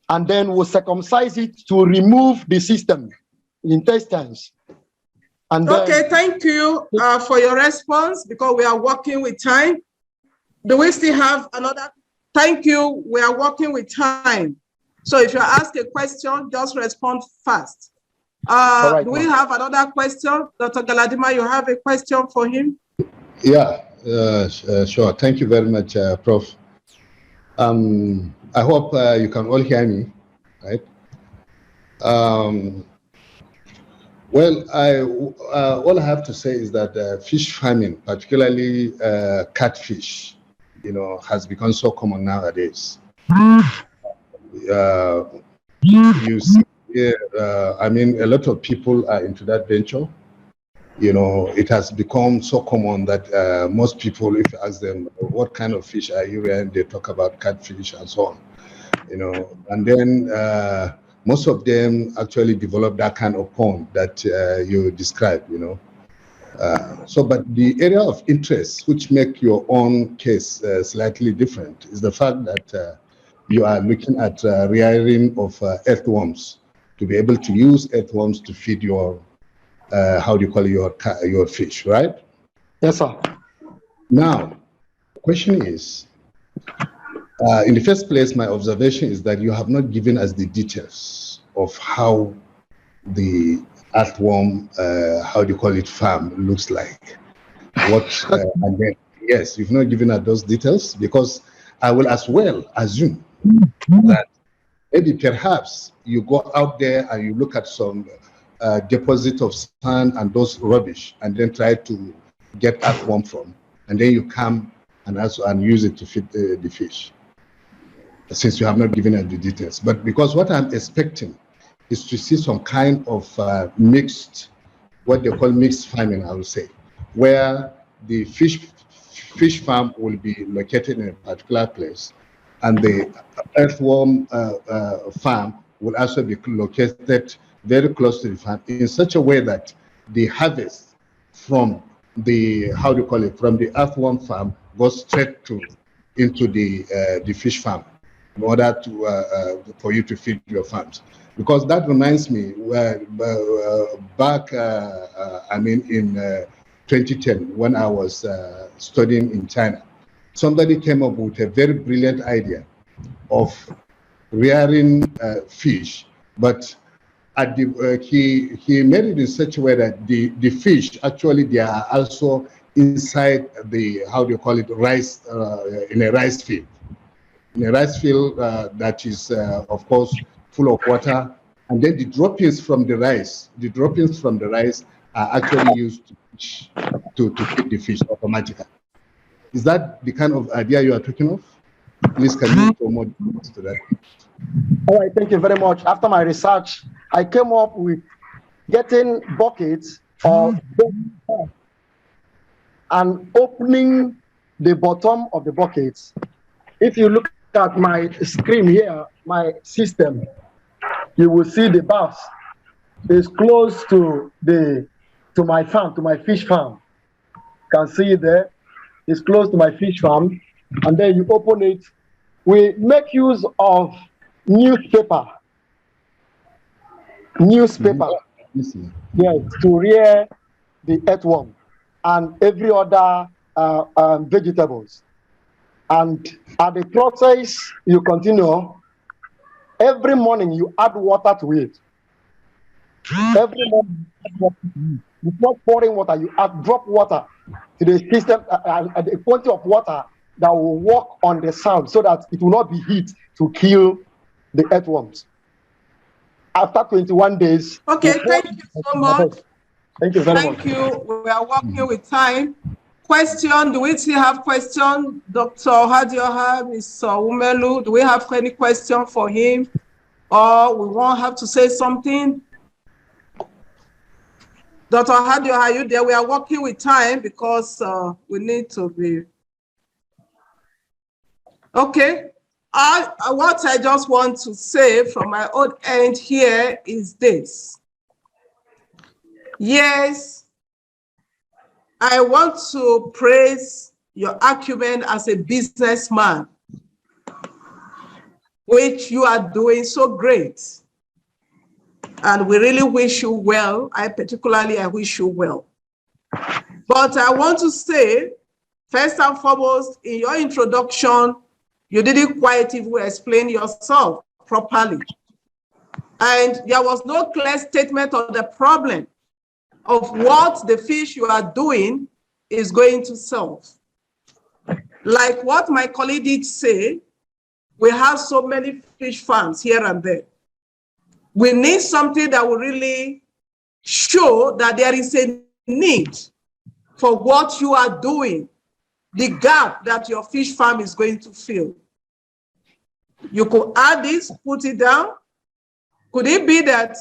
S5: and then we'll circumcise it to remove the system, intestines. And
S4: okay, thank you for your response, because we are working with time. Do we still have another? Thank you. We are working with time. So if you ask a question, just respond fast.
S5: Right,
S4: do we have another question? Dr. Galadima, you have a question for him?
S10: Yeah, sure. Thank you very much, Prof. I hope you can all hear me, right? Well, all I have to say is that fish farming, particularly catfish, has become so common nowadays. You see, I mean, a lot of people are into that venture. It has become so common that most people, if you ask them, what kind of fish are you rearing, they talk about catfish and so on. And then most of them actually develop that kind of pond that you described, but the area of interest which make your own case slightly different is the fact that you are looking at rearing of earthworms, to be able to use earthworms to feed your how do you call it, your fish, right?
S5: Yes, sir.
S10: Now, the question is, in the first place, my observation is that you have not given us the details of how the earthworm, how do you call it, farm looks like. What, and then, yes, you've not given us those details, because I will as well assume that maybe perhaps you go out there and you look at some deposit of sand and those rubbish, and then try to get earthworm from, and then you come and also use it to feed the fish, since you have not given us the details. But because what I'm expecting is to see some kind of mixed, what they call mixed farming, I would say, where the fish farm will be located in a particular place, and the earthworm farm will also be located very close to the farm, in such a way that the harvest from the, how do you call it, from the earthworm farm goes straight into the fish farm, in order to for you to feed your farms. Because that reminds me, back I mean in 2010, when I was studying in China, somebody came up with a very brilliant idea of rearing fish, but at the, he made it in such a way that the fish, actually, they are also inside the, how do you call it, rice, in a rice field. In a rice field that is, of course, full of water, and then the droppings from the rice, are actually used to feed the fish automatically. Is that the kind of idea you are talking of? Please, can you promote to that?
S5: All right, thank you very much. After my research, I came up with getting buckets of and opening the bottom of the buckets. If you look at my screen here, my system, you will see the bath is close to my farm, to my fish farm. You can see it there. It's close to my fish farm, and then you open it. We make use of newspaper, yes, to rear the earthworm and every other vegetables. And at the process, you continue. Every morning, you add water to it. Every morning, it's not pouring water. You add drop water to the system, the quantity of water that will work on the sound, so that it will not be heat to kill the earthworms. After 21 days.
S4: Okay, thank you so much.
S5: Thank you very much.
S4: Thank you. We are working with time. Question, do we still have question? Dr. Hadioha, Mr. Umelu, do we have any question for him? Or we won't have to say something? Dr. Hadioha, are you there? We are working with time because we need to be. Okay. What I just want to say from my own end here is this. Yes, I want to praise your acumen as a businessman, which you are doing so great. And we really wish you well. I wish you well. But I want to say, first and foremost, in your introduction, you didn't quite even explain yourself properly. And there was no clear statement of the problem of what the fish you are doing is going to solve. Like what my colleague did say, we have so many fish farms here and there. We need something that will really show that there is a need for what you are doing, the gap that your fish farm is going to fill. You could add this, put it down. Could it be that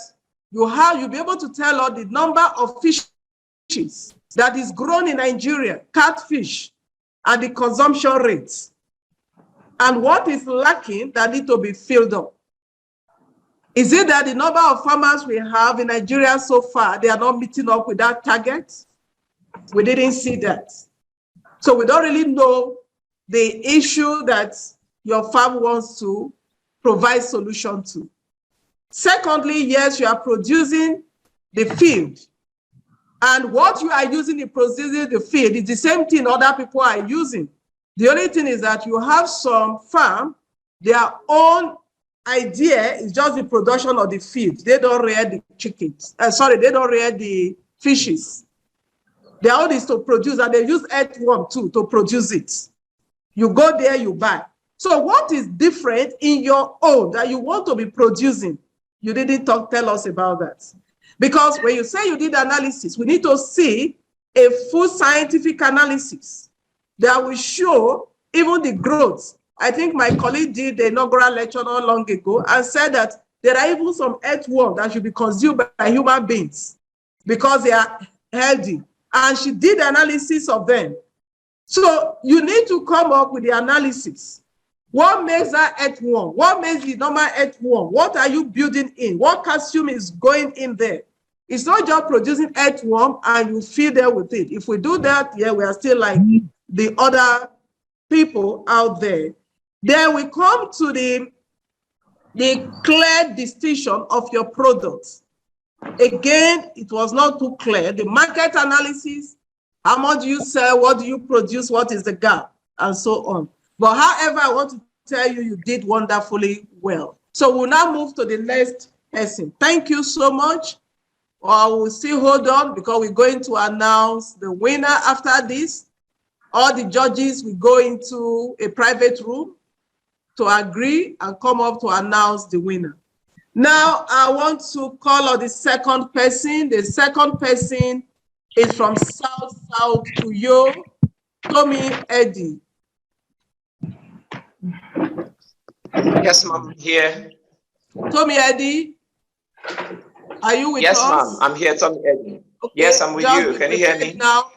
S4: you'll be able to tell us the number of fishes that is grown in Nigeria, catfish, and the consumption rates, and what is lacking that need to be filled up? Is it that the number of farmers we have in Nigeria so far, they are not meeting up with that target? We didn't see that. So we don't really know the issue that your farm wants to provide solution to. Secondly, yes, you are producing the field, And what you are using in processing the feed is the same thing other people are using. The only thing is that you have some farm, their own idea is just the production of the feed. They don't rear the chickens. They don't rear the fishes. Their own is to produce, and they use earthworm too to produce it. You go there, you buy. So what is different in your own that you want to be producing? You didn't tell us about that. Because when you say you did analysis, we need to see a full scientific analysis that will show even the growth. I think my colleague did the inaugural lecture not long ago and said that there are even some earthworms that should be consumed by human beings because they are healthy. And she did analysis of them. So you need to come up with the analysis. What makes that earthworm? What makes the normal earthworm? What are you building in? What calcium is going in there? It's not just producing earthworm and you feed them with it. If we do that, yeah, we are still like the other people out there. Then we come to the clear distinction of your products. Again, it was not too clear. The market analysis, how much do you sell, what do you produce, what is the gap, and so on. But however, I want to tell you, you did wonderfully well. So we'll now move to the next person. Thank you so much. We'll still hold on because we're going to announce the winner after this. All the judges will go into a private room to agree and come up to announce the winner. Now, I want to call on the second person. The second person is from South Uyo, Tommy Eddie.
S6: Yes, ma'am, here.
S4: Tommy Eddie, are you with us?
S6: Yes, ma'am, I'm here, Tommy Eddie. Okay. Yes, I'm with you. Can you hear me?
S4: Now,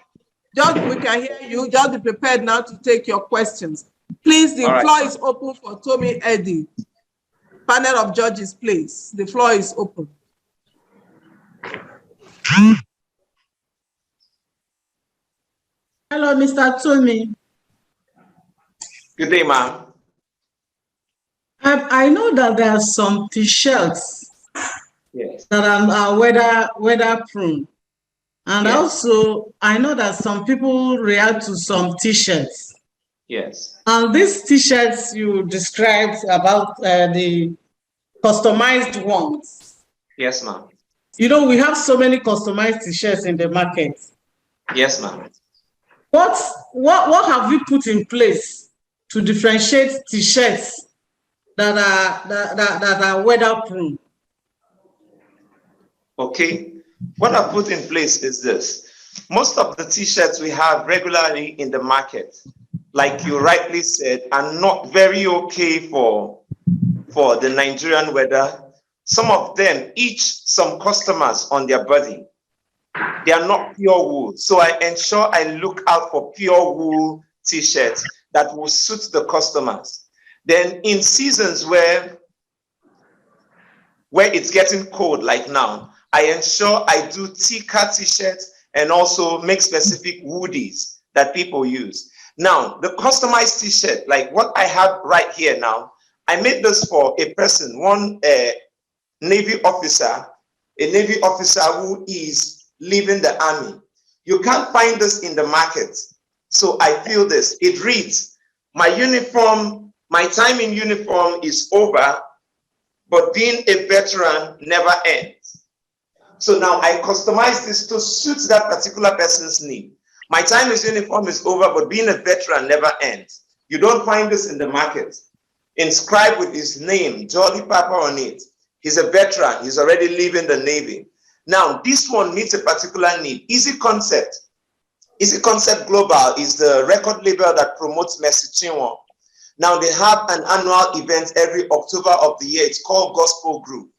S4: we can hear you. Just be prepared now to take your questions. Please, the floor is open for Tommy Eddie. Panel of judges, please. The floor is open.
S11: Hello, Mr. Tommy.
S6: Good day, ma'am.
S11: I know that there are some t-shirts that are weather-proof. And also, I know that some people react to some t-shirts.
S6: Yes.
S11: And these t-shirts you described about the customized ones.
S6: Yes, ma'am.
S11: You know, we have so many customized t-shirts in the market.
S6: Yes, ma'am.
S11: What have you put in place to differentiate t-shirts that are weather-proof?
S6: Okay. What I put in place is this. Most of the t-shirts we have regularly in the market, like you rightly said, are not very okay for the Nigerian weather. Some of them itch some customers on their body. They are not pure wool. So I ensure I look out for pure wool t-shirts that will suit the customers. Then in seasons where it's getting cold, like now, I ensure I do thicker t-shirts and also make specific woodies that people use. Now, the customized t-shirt, like what I have right here now, I made this for a person, one Navy officer who is leaving the army. You can't find this in the market. So I feel this. It reads, my time in uniform is over, but being a veteran never ends. So now I customize this to suit that particular person's need. My time in uniform is over, but being a veteran never ends. You don't find this in the market. Inscribed with his name, Jolly Papa, on it. He's a veteran. He's already leaving the Navy. Now, this one meets a particular need. Easy Concept. Easy Concept Global is the record label that promotes Mercy Chinwo. Now, they have an annual event every October of the year. It's called Gospel Group.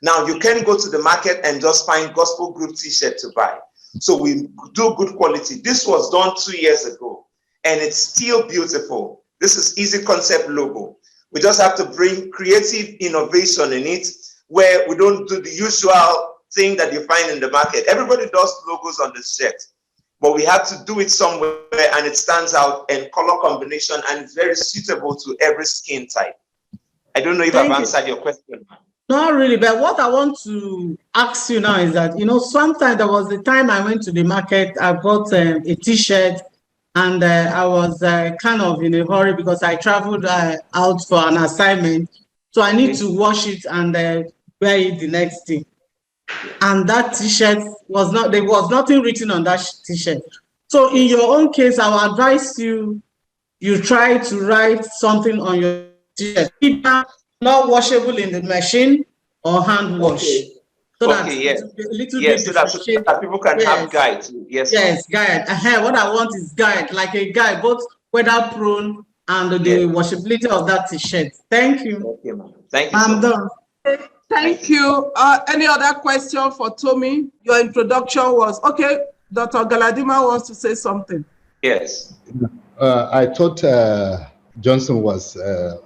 S6: Now, you can go to the market and just find Gospel Group t-shirt to buy. So we do good quality. This was done 2 years ago, and it's still beautiful. This is Easy Concept logo. We just have to bring creative innovation in it, where we don't do the usual thing that you find in the market. Everybody does logos on the shirt, but we have to do it somewhere, and it stands out in color combination, and it's very suitable to every skin type. I don't know if I've answered your question.
S11: Not really, but what I want to ask you now is that, sometimes there was a time I went to the market, I bought a t-shirt, and I was kind of in a hurry because I traveled out for an assignment. So I need to wash it and wear it the next day. And that t-shirt there was nothing written on that t-shirt. So in your own case, I would advise you try to write something on your t-shirt, either not washable in the machine or hand wash. So that
S6: yes.
S11: a little
S6: Yes,
S11: bit
S6: so that people can have guides. Yes.
S11: Yes, guide. What I want is guide, like a guide, both weather prone and the washability of that t-shirt. Thank you.
S6: Okay, ma'am. Thank you.
S11: I'm done.
S4: Thank you. Any other question for Tommy? Your introduction was okay. Dr. Galadima wants to say something.
S6: Yes.
S10: I thought Johnson was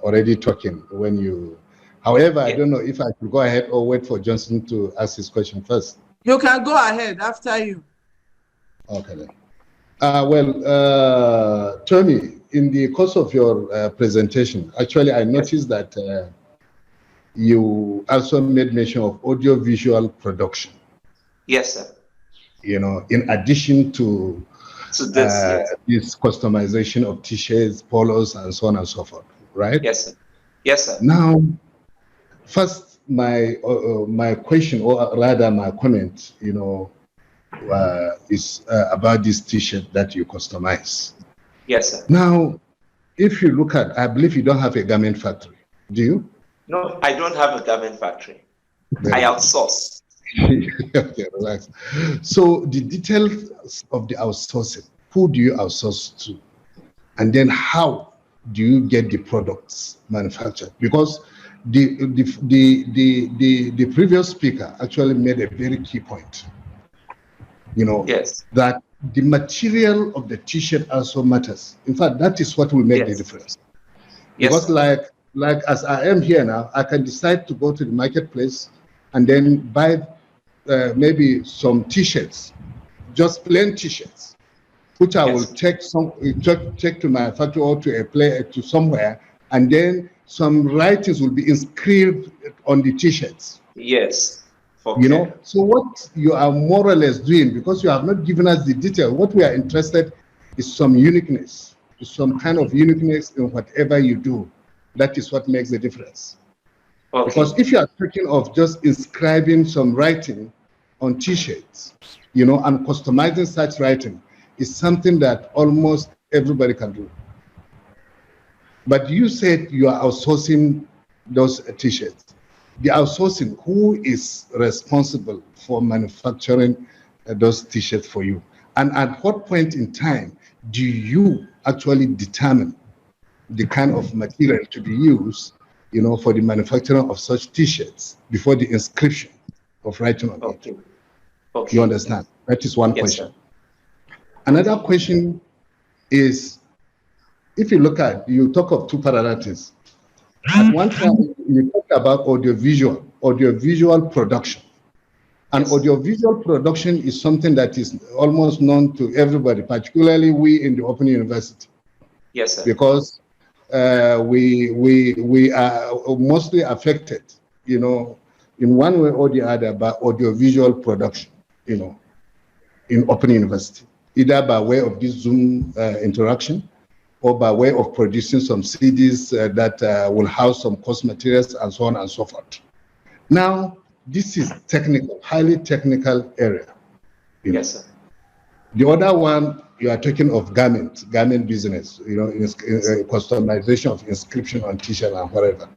S10: already talking when you. However, I don't know if I should go ahead or wait for Johnson to ask his question first.
S4: You can go ahead after you.
S10: Okay then. Tommy, in the course of your presentation, actually, I noticed that you also made mention of audiovisual production.
S6: Yes, sir.
S10: In addition to this customization of t-shirts, polos, and so on and so forth, right?
S6: Yes, sir. Yes, sir.
S10: Now, first, my question, or rather my comment, is about this t-shirt that you customize.
S6: Yes, sir.
S10: Now, if you look at, I believe you don't have a garment factory, do you?
S6: No, I don't have a garment factory. I outsource.
S10: Okay, relax. So the details of the outsourcing, who do you outsource to? And then how do you get the products manufactured? Because the previous speaker actually made a very key point. That the material of the t-shirt also matters. In fact, that is what will make the difference. Because like as I am here now, I can decide to go to the marketplace and then buy maybe some t-shirts, just plain t-shirts, which I will take to my factory or to somewhere, and then some writings will be inscribed on the t-shirts.
S6: Yes.
S10: Okay. So what you are more or less doing, because you have not given us the detail, what we are interested is some uniqueness, some kind of uniqueness in whatever you do. That is what makes the difference. Okay. Because if you are talking of just inscribing some writing on t-shirts, and customizing such writing is something that almost everybody can do. But you said you are outsourcing those t-shirts. The outsourcing, who is responsible for manufacturing those t-shirts for you? And at what point in time do you actually determine the kind of material to be used, for the manufacturing of such t-shirts before the inscription of writing on it? Okay. You understand? That is one question. Sir. Another question is, if you look at, you talk of two parallels. At one time, you talk about audiovisual production. And audiovisual production is something that is almost known to everybody, particularly we in the Open University.
S6: Yes, sir.
S10: Because we are mostly affected, in one way or the other by audiovisual production, in Open University, either by way of this Zoom interaction, or by way of producing some CDs that will house some course materials and so on and so forth. Now, this is technical, highly technical area.
S6: Yes, sir.
S10: The other one, you are talking of garment business, customization of inscription on t-shirt and whatever.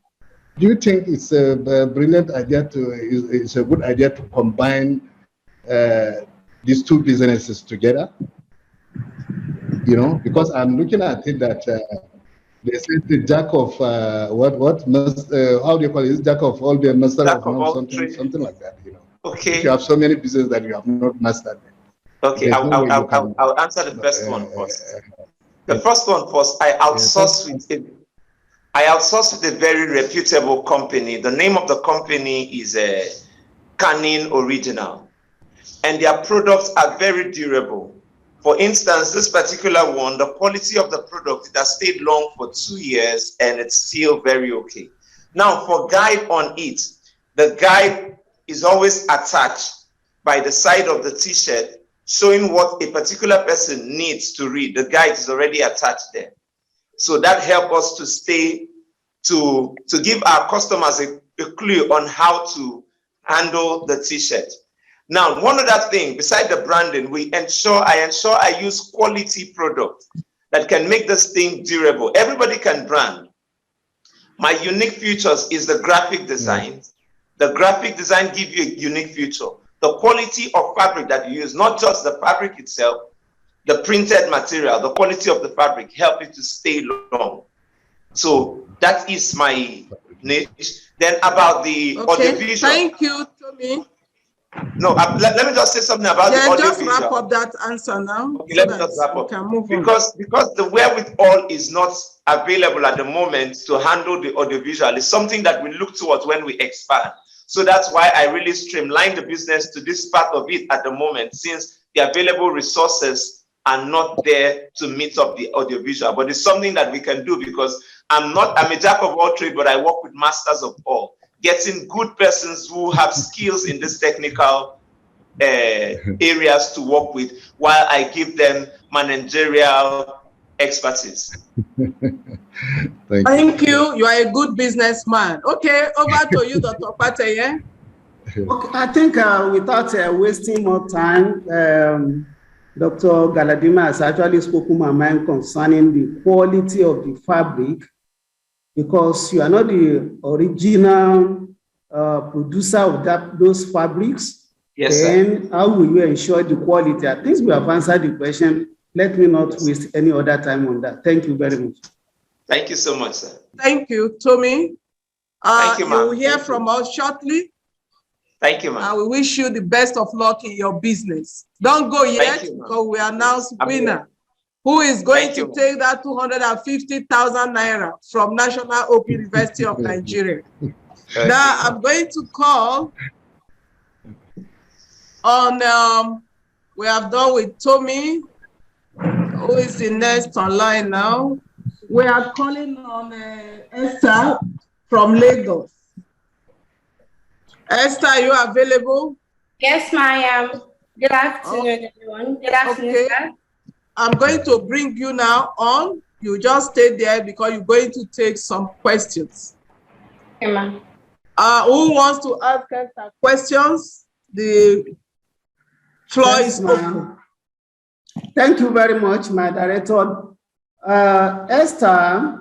S10: Do you think it's a brilliant idea it's a good idea to combine these two businesses together? Because I'm looking at it that they say the jack of how do you call it? Jack of all the master of none, something like that.
S6: Okay.
S10: If you have so many businesses that you have not mastered.
S6: Okay, I'll answer the first one first. The first one first. I outsource with a very reputable company. The name of the company is Canin Original, and their products are very durable. For instance, this particular one, the quality of the product, it has stayed long for 2 years and it's still very okay. Now, for guide on it, the guide is always attached by the side of the t-shirt, showing what a particular person needs to read. The guide is already attached there. So that helps us to stay, to give our customers a clue on how to handle the t-shirt. Now, one other thing, beside the branding, I ensure I use quality product that can make this thing durable. Everybody can brand. My unique features is the graphic design. The graphic design gives you a unique feature. The quality of fabric that you use, not just the fabric itself, the printed material, the quality of the fabric help it to stay long. So that is my niche. Then about the audiovisual.
S4: Thank you, Tommy.
S6: No, let me just say something about the audiovisual.
S4: Just wrap up that answer now.
S6: Okay, let me just wrap up. Because the wherewithal is not available at the moment to handle the audiovisual. It's something that we look towards when we expand. So that's why I really streamline the business to this part of it at the moment, since the available resources are not there to meet up the audiovisual. But it's something that we can do, because I'm a jack of all trades, but I work with masters of all. Getting good persons who have skills in this technical areas to work with, while I give them managerial expertise.
S4: Thank you. You are a good businessman. Okay, over to you, Dr. Pateye.
S9: Okay, I think without wasting more time, Dr. Galadima has actually spoken my mind concerning the quality of the fabric, because you are not the original producer of those fabrics.
S6: Yes,
S9: then
S6: sir.
S9: How will you ensure the quality? I think we have answered the question. Let me not waste any other time on that. Thank you very much.
S6: Thank you so much, sir.
S4: Thank you, Tommy.
S6: Thank you,
S4: you
S6: ma'am.
S4: will hear from us shortly.
S6: Thank you, ma'am.
S4: We wish you the best of luck in your business. Don't go yet, because we announce winner, who is going to take that 250,000 naira from National Open University of Nigeria. Now I'm going to call on, we have done with Tommy, who is the next online now. We are calling on Esther from Lagos. Esther, are you available?
S7: Yes, ma'am. Good afternoon, everyone. Good afternoon, sir.
S4: I'm going to bring you now on. You just stay there, because you're going to take some questions.
S7: Okay, ma'am.
S4: Who wants to ask Esther questions? The floor is open.
S9: Thank you very much, my director. Esther,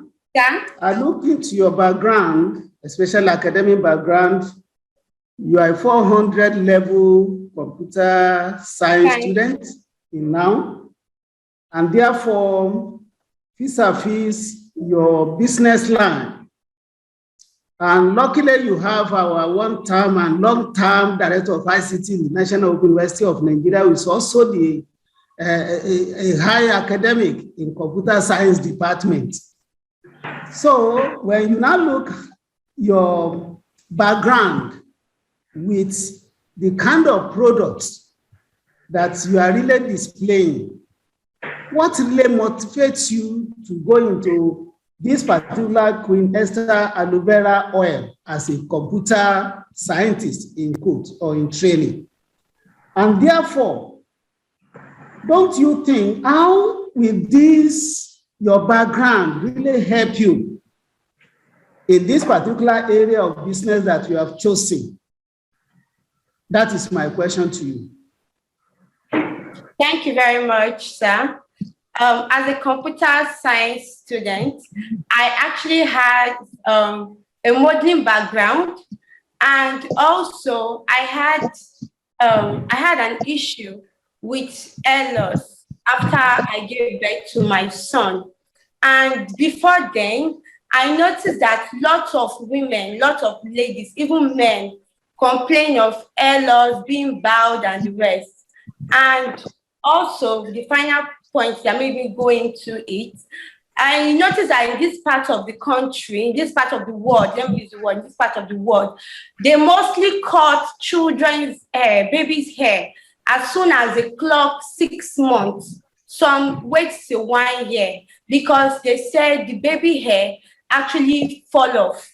S9: I looked into your background, especially academic background. You are a 400 level computer science student in NOUN, and therefore, vis-a-vis your business line. And luckily, you have our one-term and long-term director of ICT in the National Open University of Nigeria, who is also the a high academic in computer science department. So when you now look your background with the kind of products that you are really displaying, what really motivates you to go into this particular Queen Esther aloe vera oil as a computer scientist in quote or in training? And therefore, don't you think, how will this, your background, really help you in this particular area of business that you have chosen? That is my question to you.
S7: Thank you very much, sir. As a computer science student, I actually had a modeling background, and also I had an issue with hair loss after I gave birth to my son. And before then, I noticed that lots of women, lots of ladies, even men, complain of hair loss, being bald, and the rest. And also, the final point that made me go into it, I noticed that in this part of the country, in this part of the world, let me use the word, in this part of the world, they mostly cut children's hair, babies' hair, as soon as they clock 6 months. Some wait till 1 year, because they said the baby hair actually fall off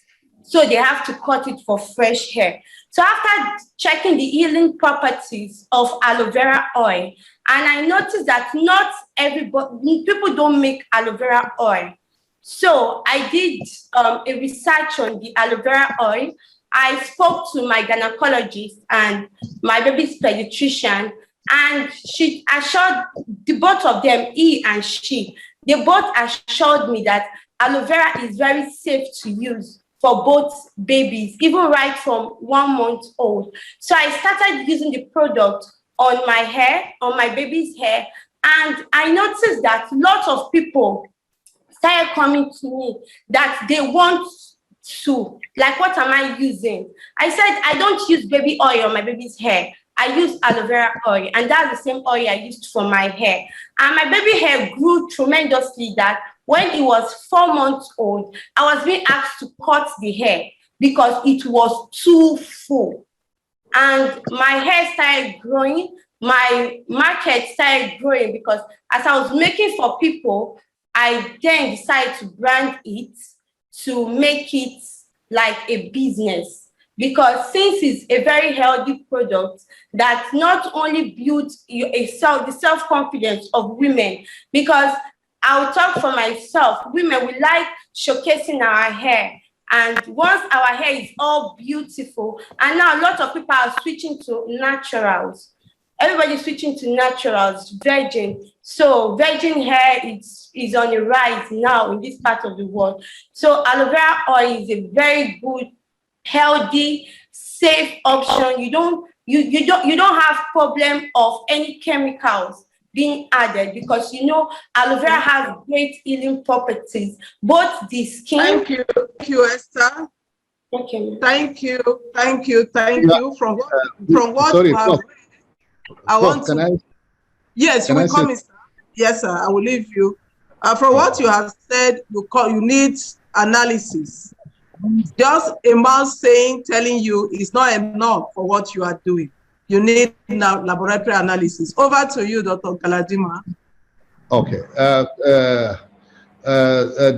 S7: So they have to cut it for fresh hair. So after checking the healing properties of aloe vera oil, and I noticed that not everybody, people don't make aloe vera oil. So I did a research on the aloe vera oil. I spoke to my gynecologist and my baby's pediatrician, and she assured, the both of them, he and she, they both assured me that aloe vera is very safe to use for both babies, even right from 1 month old. So I started using the product on my hair, on my baby's hair, and I noticed that lots of people started coming to me that they want to, like, what am I using? I said, I don't use baby oil on my baby's hair. I use aloe vera oil, and that's the same oil I used for my hair. And my baby hair grew tremendously that when it was 4 months old, I was being asked to cut the hair because it was too full. And my hair started growing, my market started growing, because as I was making for people, I then decided to brand it, to make it like a business. Because since it's a very healthy product that not only builds the self-confidence of women, because I'll talk for myself, women, we like showcasing our hair. And once our hair is all beautiful, and now a lot of people are switching to naturals. Everybody's switching to naturals, virgin. So virgin hair is on the rise now in this part of the world. So aloe vera oil is a very good, healthy, safe option. You don't have problem of any chemicals being added, because you know aloe vera has great healing properties, both the skin.
S4: Thank you, Esther.
S7: Okay.
S4: Thank you. From what
S10: sorry,
S4: you have, I want
S10: can
S4: to. Yes, you
S10: can
S4: will
S10: I
S4: come in. Yes, sir. I will leave you. From what you have said, you need analysis. Just a man telling you is not enough for what you are doing. You need now laboratory analysis. Over to you, Dr. Galadima.
S10: Okay.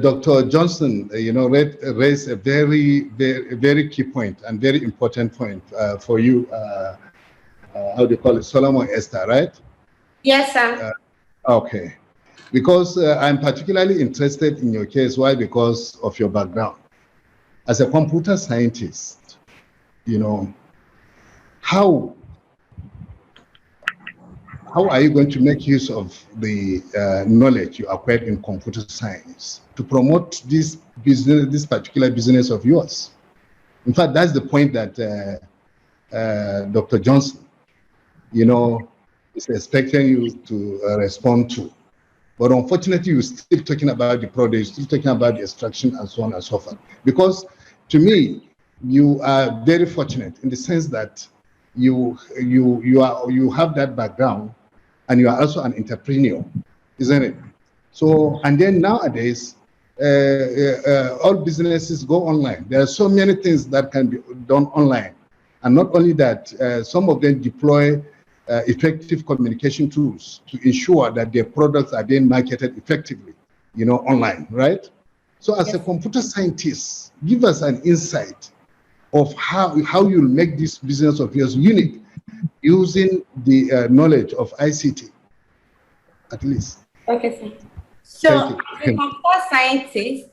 S10: Dr. Johnson, raised a very key point and very important point for you. How do you call it? Solomon Esther, right?
S7: Yes, sir.
S10: Okay. Because I'm particularly interested in your case. Why? Because of your background. As a computer scientist, how are you going to make use of the knowledge you acquired in computer science to promote this business, this particular business of yours? In fact, that's the point that Dr. Johnson, is expecting you to respond to. But unfortunately, you're still talking about the product, you're still talking about the extraction and so on and so forth. Because to me, you are very fortunate in the sense that you have that background, and you are also an entrepreneur, isn't it? So, and then nowadays, all businesses go online. There are so many things that can be done online. And not only that, some of them deploy effective communication tools to ensure that their products are being marketed effectively, online, right? So as a computer scientist, give us an insight of how you'll make this business of yours unique using the knowledge of ICT, at least.
S7: Okay, sir. So as a computer scientist,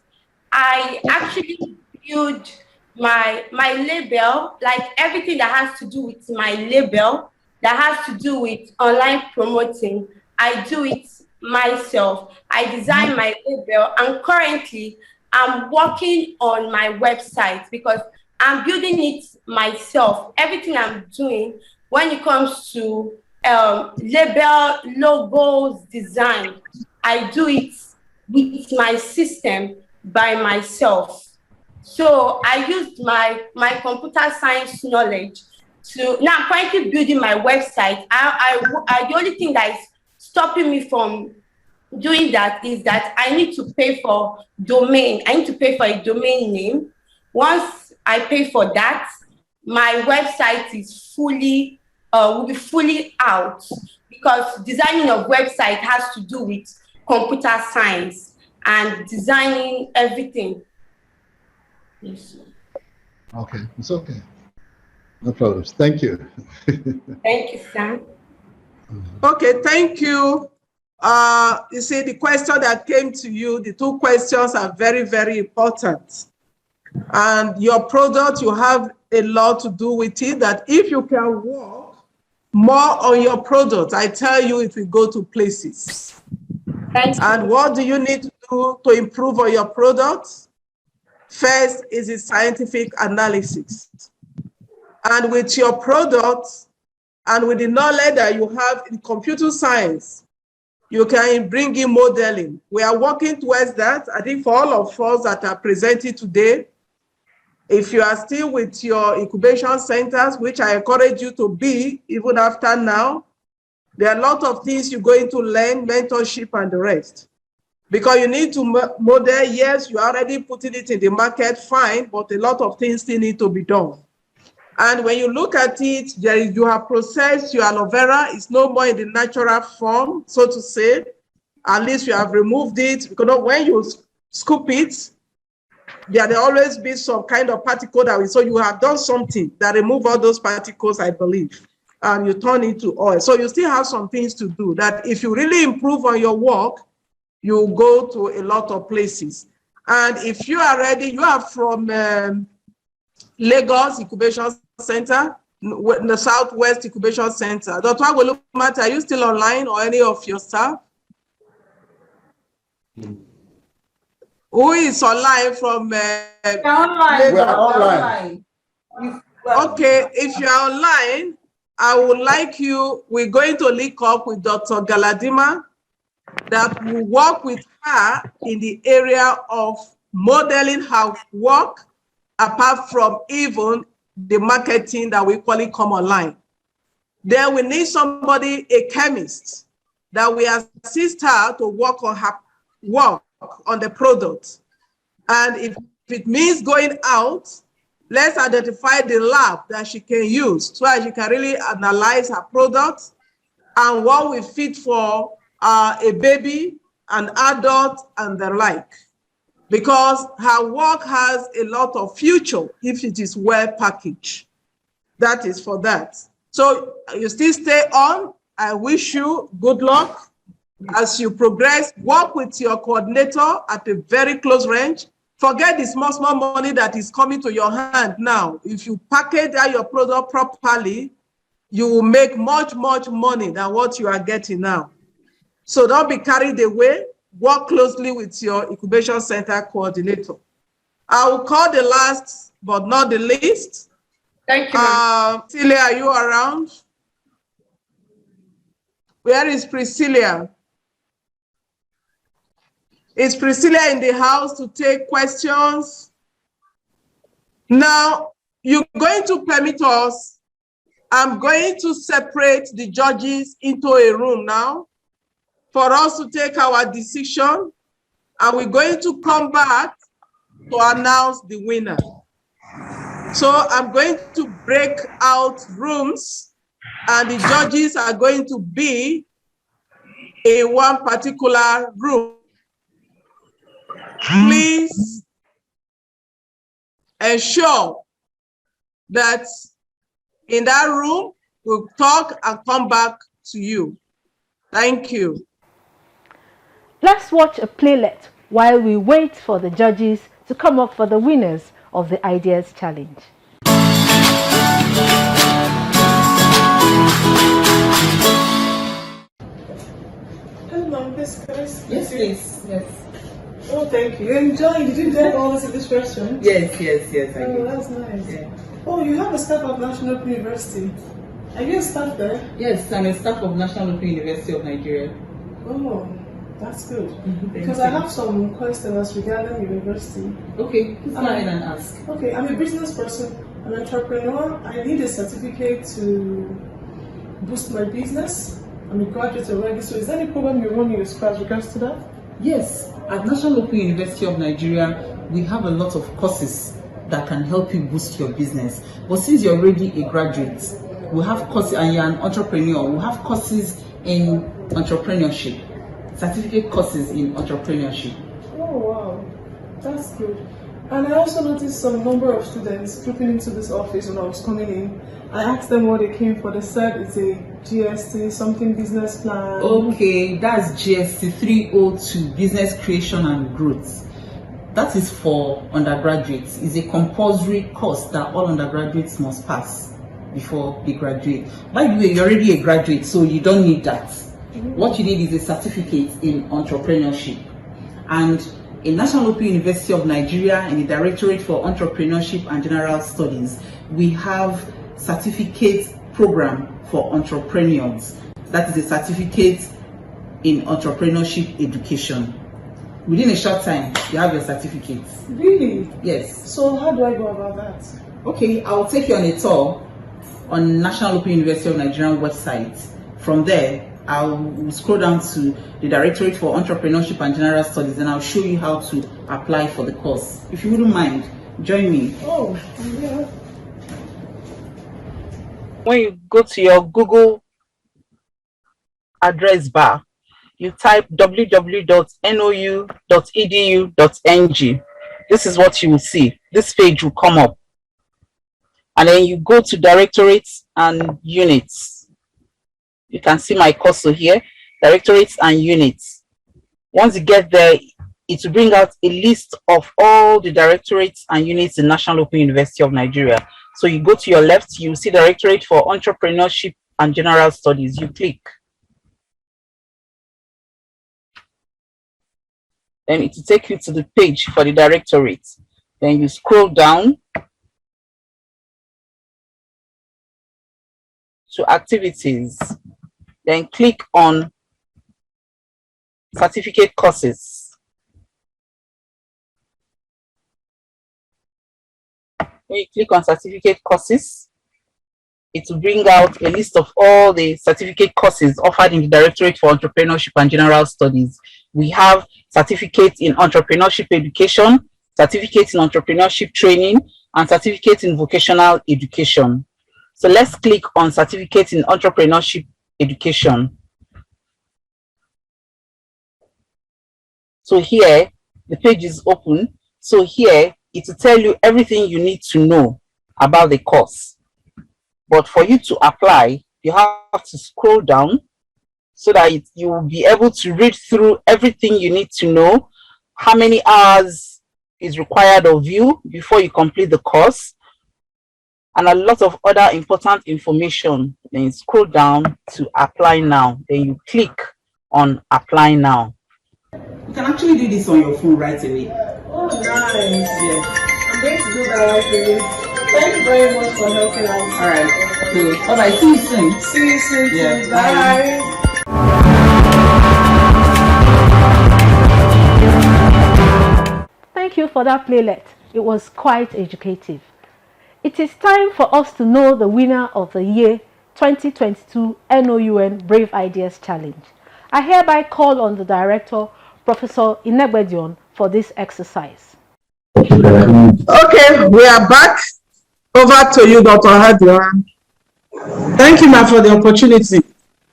S7: I actually build my label, like everything that has to do with my label, that has to do with online promoting. I do it myself. I design my label, and currently I'm working on my website because I'm building it myself. Everything I'm doing when it comes to label, logos, design, I do it with my system by myself. So I used my computer science knowledge to, now I'm currently building my website. The only thing that is stopping me from doing that is that I need to pay for domain. I need to pay for a domain name. Once I pay for that, my website is fully, will be fully out, because designing a website has to do with computer science and designing everything. Yes.
S10: Okay, it's okay. No problems. Thank you.
S7: Thank you, sir.
S4: Okay, thank you. You see, the question that came to you, the two questions are very, very important. And your product, you have a lot to do with it, that if you can work more on your product, I tell you, it will go to places. And what do you need to do to improve on your product? First is the scientific analysis. And with your product and with the knowledge that you have in computer science, you can bring in modeling. We are working towards that. I think for all of us that are presented today, if you are still with your incubation centers, which I encourage you to be even after now, there are a lot of things you're going to learn, mentorship and the rest. Because you need to model, yes, you're already putting it in the market, fine, but a lot of things still need to be done. And when you look at it, you have processed your aloe vera. It's no more in the natural form, so to say. At least you have removed it. Because when you scoop it, there always be some kind of particle that so you have done something that remove all those particles, I believe, and you turn it to oil. So you still have some things to do that if you really improve on your work, you go to a lot of places. And if you are ready, you are from Lagos Incubation Center, the Southwest Incubation Center. Dr. Agolumata, are you still online or any of your staff? Who is online from
S11: online.
S4: Lagos?
S11: We are online.
S4: Okay, if you are online, I would like you, we're going to link up with Dr. Galadima, that will work with her in the area of modeling her work, apart from even the marketing that we call it come online. Then we need somebody, a chemist, that will assist her to work on her work on the product. And if it means going out, let's identify the lab that she can use so that she can really analyze her product and what will fit for a baby, an adult, and the like. Because her work has a lot of future if it is well packaged. That is for that. So you still stay on. I wish you good luck as you progress. Work with your coordinator at a very close range. Forget the small money that is coming to your hand now. If you package out your product properly, you will make much money than what you are getting now. So don't be carried away. Work closely with your incubation center coordinator. I will call the last but not the least.
S7: Thank you.
S4: Priscilla, are you around? Where is Priscilla? Is Priscilla in the house to take questions? Now, you're going to permit us. I'm going to separate the judges into a room now for us to take our decision, and we're going to come back to announce the winner. So I'm going to break out rooms, and the judges are going to be in one particular room. Please ensure that in that room, we'll talk and come back to you. Thank you.
S1: Let's watch a playlet while we wait for the judges to come up for the winners of the Ideas Challenge.
S12: Hello, Miss Chris.
S11: Yes, please. Yes.
S12: Oh, thank you. Did you get all this illustration?
S11: Yes, I did.
S12: Oh, that's nice.
S11: Yeah.
S12: Oh, you have a staff of National Open University. Are you a staff there?
S11: Yes, I'm a staff of National Open University of Nigeria.
S12: Oh, that's good. Because I have some questions regarding university.
S11: Okay, please go ahead and ask.
S12: Okay, I'm a business person, an entrepreneur. I need a certificate to boost my business. I'm a graduate already, so is there any problem you run in with regards to that?
S11: Yes, at National Open University of Nigeria, we have a lot of courses that can help you boost your business. But since you're already a graduate, we have courses, and you're an entrepreneur, we have courses in entrepreneurship, certificate courses in entrepreneurship.
S12: Oh, wow, that's good. And I also noticed some number of students trooping into this office when I was coming in. I asked them what they came for. They said it's a GST, something business plan.
S13: Okay, that's GST 302, Business Creation and Growth. That is for undergraduates. It's a compulsory course that all undergraduates must pass before they graduate. By the way, you're already a graduate, so you don't need that. What you need is a certificate in entrepreneurship. And in National Open University of Nigeria, in the Directorate for Entrepreneurship and General Studies, we have certificate program for entrepreneurs. That is a certificate in entrepreneurship education. Within a short time, you have your certificate.
S12: Really?
S13: Yes.
S12: So how do I go about that?
S13: Okay, I'll take you on a tour on National Open University of Nigeria website. From there, I'll scroll down to the Directorate for Entrepreneurship and General Studies, and I'll show you how to apply for the course. If you wouldn't mind, join me.
S12: Oh, yeah.
S14: When you go to your Google address bar, you type www.nou.edu.ng. This is what you will see. This page will come up. And then you go to Directorates and Units. You can see my cursor here, Directorates and Units. Once you get there, it will bring out a list of all the directorates and units in National Open University of Nigeria. So you go to your left, you see Directorate for Entrepreneurship and General Studies. You click. Then it will take you to the page for the directorate. Then you scroll down to activities. Then click on certificate courses. When you click on certificate courses, it will bring out a list of all the certificate courses offered in the Directorate for Entrepreneurship and General Studies. We have certificates in entrepreneurship education, certificates in entrepreneurship training, and certificates in vocational education. So let's click on certificates in entrepreneurship education. So here, the page is open. So here, it will tell you everything you need to know about the course. But for you to apply, you have to scroll down so that you will be able to read through everything you need to know, how many hours is required of you before you complete the course, and a lot of other important information. Then you scroll down to apply now. Then you click on apply now.
S13: You can actually do this on your phone right away.
S12: Oh, nice.
S13: Yes.
S12: I'm going to do that right away. Thank you very much for helping out.
S13: All right. So, bye-bye. See you soon.
S12: See you soon.
S13: Yeah.
S12: Bye.
S1: Thank you for that playlet. It was quite educative. It is time for us to know the winner of the year 2022 NOUN Brave Ideas Challenge. I hereby call on the director, Professor Inegbedion, for this exercise.
S11: Okay, we are back. Over to you, Dr. Hadian. Thank you, ma'am, for the opportunity.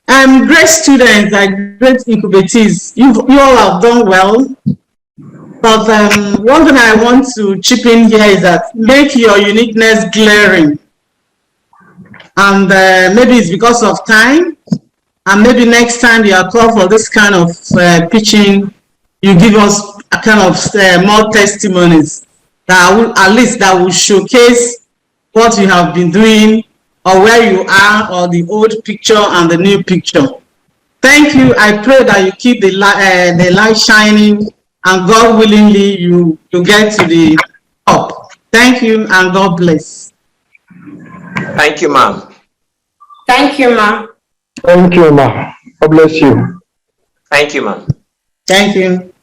S11: Great students and great incubatees. You all have done well. But one thing I want to chip in here is that make your uniqueness glaring. And maybe it's because of time. And maybe next time you are called for this kind of pitching, you give us a kind of more testimonies that will, at least that will showcase what you have been doing or where you are, or the old picture and the new picture. Thank you. I pray that you keep the light shining, and God willingly you get to the top. Thank you, and God bless.
S6: Thank you, ma'am.
S7: Thank you, ma'am.
S5: Thank you, ma. God bless you.
S6: Thank you, ma'am.
S11: Thank you.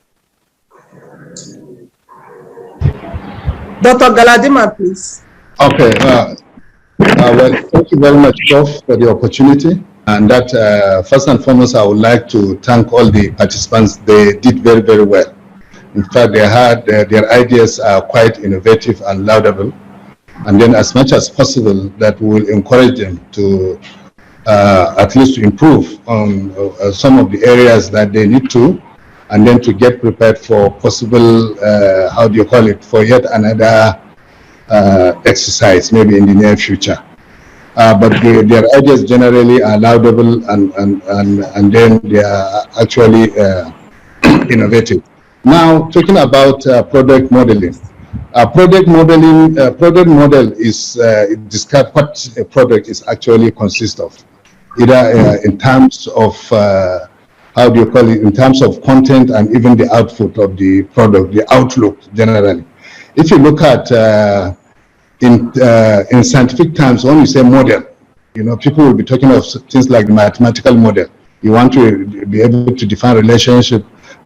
S11: Dr. Galadima, please.
S10: Okay. Well, thank you very much, Prof, for the opportunity. And that, first and foremost, I would like to thank all the participants. They did very, very well. In fact, they had their ideas are quite innovative and laudable. And then, as much as possible, that we will encourage them to at least to improve on some of the areas that they need to and then to get prepared for possible, for yet another exercise, maybe in the near future. But their ideas generally are laudable, and then they are actually innovative. Now, talking about product modeling. Product model is it describes what a product is actually consists of, either in terms of in terms of content and even the output of the product, the outlook generally. If you look at in scientific terms, when you say model, people will be talking of things like the mathematical model. You want to be able to define relationship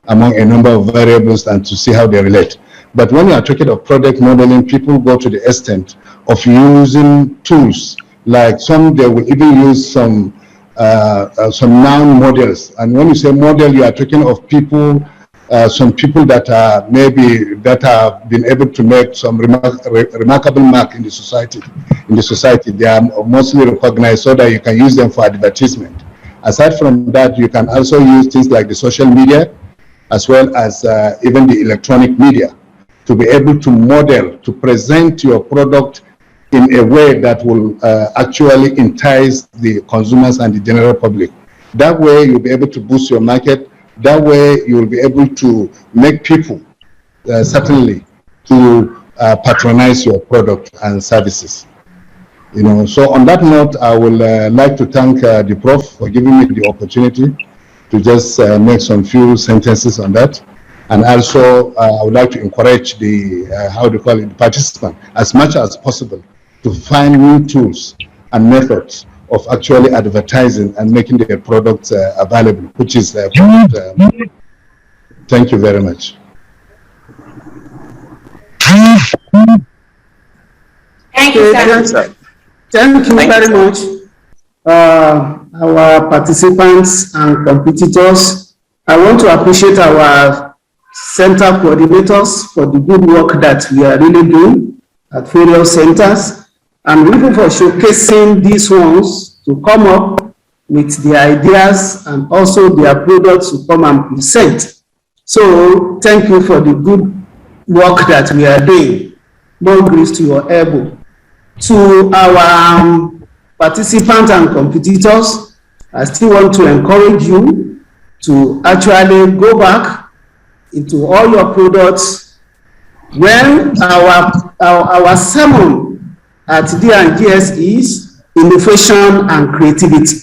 S10: among a number of variables and to see how they relate. But when you are talking of product modeling, people go to the extent of using tools, like they will even use some noun models. And when you say model, you are talking of people, some people that have been able to make some remarkable mark in the society. They are mostly recognized so that you can use them for advertisement. Aside from that, you can also use things like the social media, as well as even the electronic media, to be able to model, to present your product in a way that will actually entice the consumers and the general public. That way, you'll be able to boost your market. That way, you will be able to make people, certainly, to patronize your product and services. So on that note, I would like to thank the Prof for giving me the opportunity to just make some few sentences on that. And also, I would like to encourage the, the participant as much as possible to find new tools and methods of actually advertising and making their products available, which is thank you very much.
S7: Thank you, sir.
S9: Thank you very much, our participants and competitors. I want to appreciate our center coordinators for the good work that we are really doing at various centers, and even for showcasing these ones to come up with their ideas and also their products to come and present. So thank you for the good work that we are doing. More grace to your elbow. To our participants and competitors, I still want to encourage you to actually go back into all your products. When our sermon at D&GS is innovation and creativity.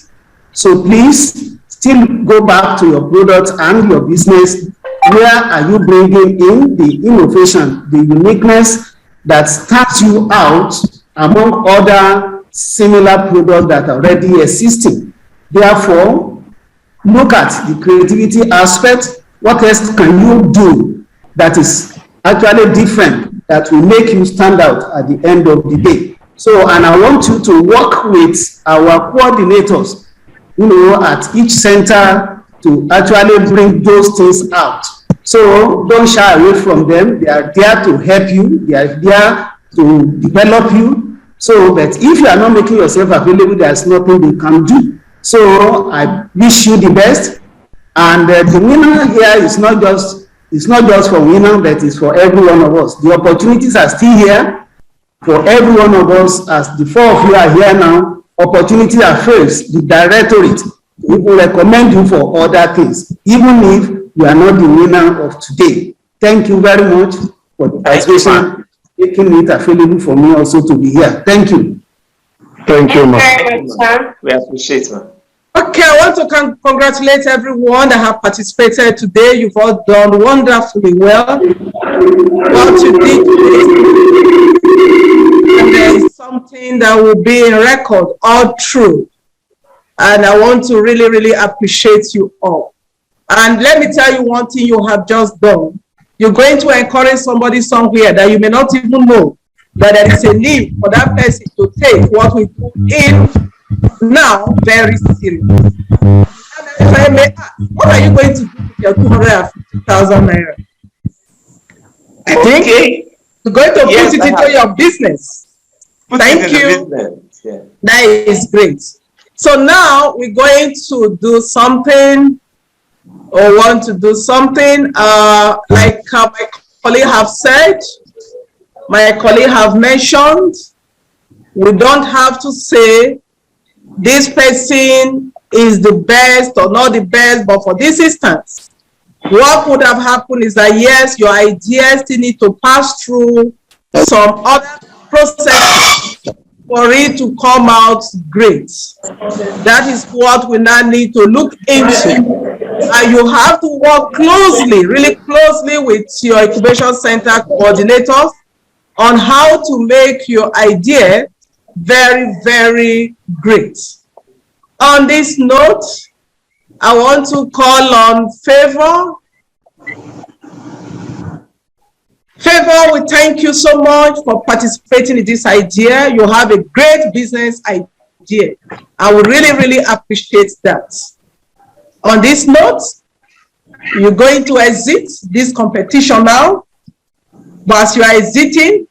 S9: So please still go back to your product and your business. Where are you bringing in the innovation, the uniqueness that starts you out among other similar products that are already existing? Therefore, look at the creativity aspect. What else can you do that is actually different, that will make you stand out at the end of the day? So, and I want you to work with our coordinators, at each center to actually bring those things out. So don't shy away from them. They are there to help you. They are there to develop you. So that if you are not making yourself available, there's nothing they can do. So I wish you the best. And the winner here is not just for winner, but it's for every one of us. The opportunities are still here for every one of us. As the four of you are here now, opportunities are first. The directorate will recommend you for other things, even if you are not the winner of today. Thank you very much for the participation, making it available for me also to be here. Thank you.
S10: Thank you,
S6: ma'am. We appreciate it, ma'am.
S4: Okay, I want to congratulate everyone that have participated today. You've all done wonderfully well. What you did today, and there is something that will be in record all through. And I want to really, really appreciate you all. And let me tell you one thing you have just done. You're going to encourage somebody somewhere that you may not even know that there is a need for that person to take what we put in now very serious. And if I may ask, what are you going to do with your 250,000 naira? I think you're going to put it into your business. Thank you. Yeah. That is great. So now we're going to do something or want to do something, like my colleague have said, my colleague have mentioned, we don't have to say this person is the best or not the best, but for this instance, what would have happened is that yes, your ideas still need to pass through some other process for it to come out great. That is what we now need to look into. And you have to work closely, really closely with your incubation center coordinators on how to make your idea very, very great. On this note, I want to call on Favor. Favor, we thank you so much for participating in this idea. You have a great business idea. I would really, really appreciate that. On this note, you're going to exit this competition now. But as you are exiting,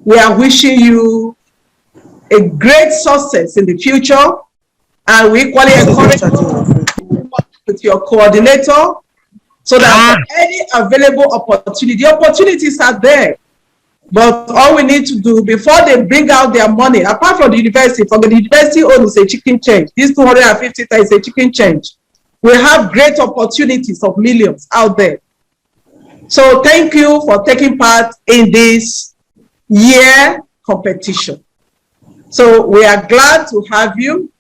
S4: we are wishing you a great success in the future. And we equally encourage you with your coordinator so that any available opportunity, the opportunities are there. But all we need to do before they bring out their money, apart from the university, for the university owns a chicken change. This 250 is a chicken change. We have great opportunities of millions out there. So thank you for taking part in this year competition. So we are glad to have you.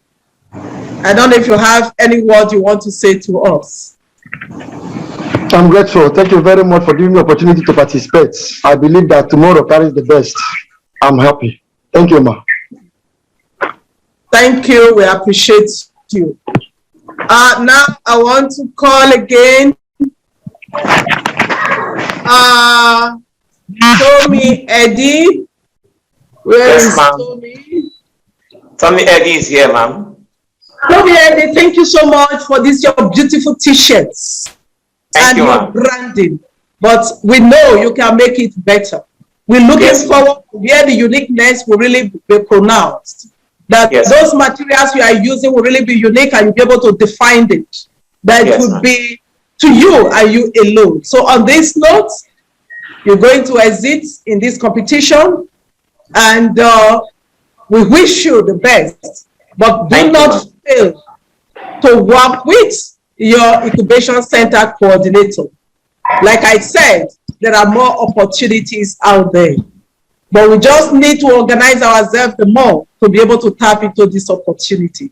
S4: I don't know if you have any word you want to say to us.
S5: I'm grateful. Thank you very much for giving me the opportunity to participate. I believe that tomorrow carries the best. I'm happy. Thank you, Ma.
S4: Thank you. We appreciate you. Now I want to call again Tommy Eddie. Where is Tommy?
S6: Tommy Eddie is here, ma'am.
S4: Tommy Eddie, thank you so much for this, your beautiful t-shirts and your branding. But we know you can make it better. We're looking forward to where the uniqueness will really be pronounced. That those materials you are using will really be unique and you'll be able to define it. That it would be to you and you alone. So on this note, you're going to exit in this competition and we wish you the best. But do not fail to work with your incubation center coordinator. Like I said, there are more opportunities out there. But we just need to organize ourselves the more to be able to tap into this opportunity.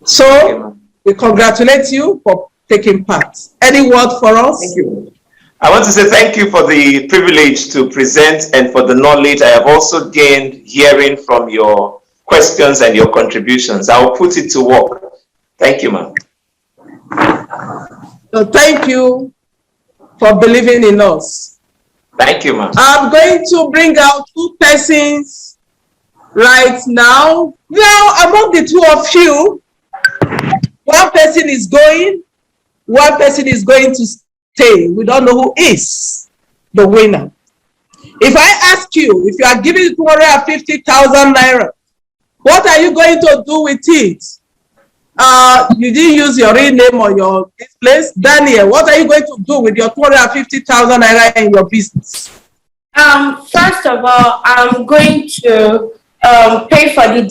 S4: So we congratulate you for taking part. Any word for us?
S6: Thank you. I want to say thank you for the privilege to present and for the knowledge I have also gained hearing from your questions and your contributions. I will put it to work. Thank you, ma'am.
S4: So thank you for believing in us.
S6: Thank you, ma'am.
S4: I'm going to bring out two persons right now. Now, among the two of you, one person is going, one person is going to stay. We don't know who is the winner. If I ask you, if you are giving 250,000 naira, what are you going to do with it? You didn't use your real name or your place. Daniel, what are you going to do with your 250,000 naira in your business?
S7: First of all, I'm going to pay for the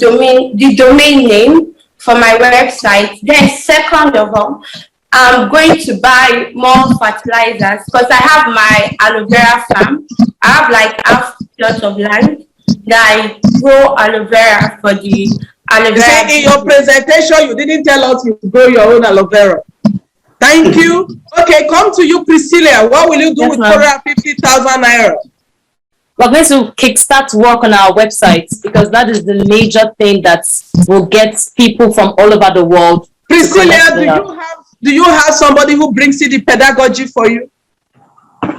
S7: domain name for my website. Then second of all, I'm going to buy more fertilizers because I have my aloe vera farm. I have like half plot of land that I grow aloe vera for the aloe vera.
S4: See, in your presentation, you didn't tell us you grow your own aloe vera. Thank you. Okay, come to you, Priscilla. What will you do with 450,000 naira?
S8: We're going to kickstart work on our website because that is the major thing that will get people from all over the world.
S4: Priscilla, do you have somebody who brings in the pedagogy for you?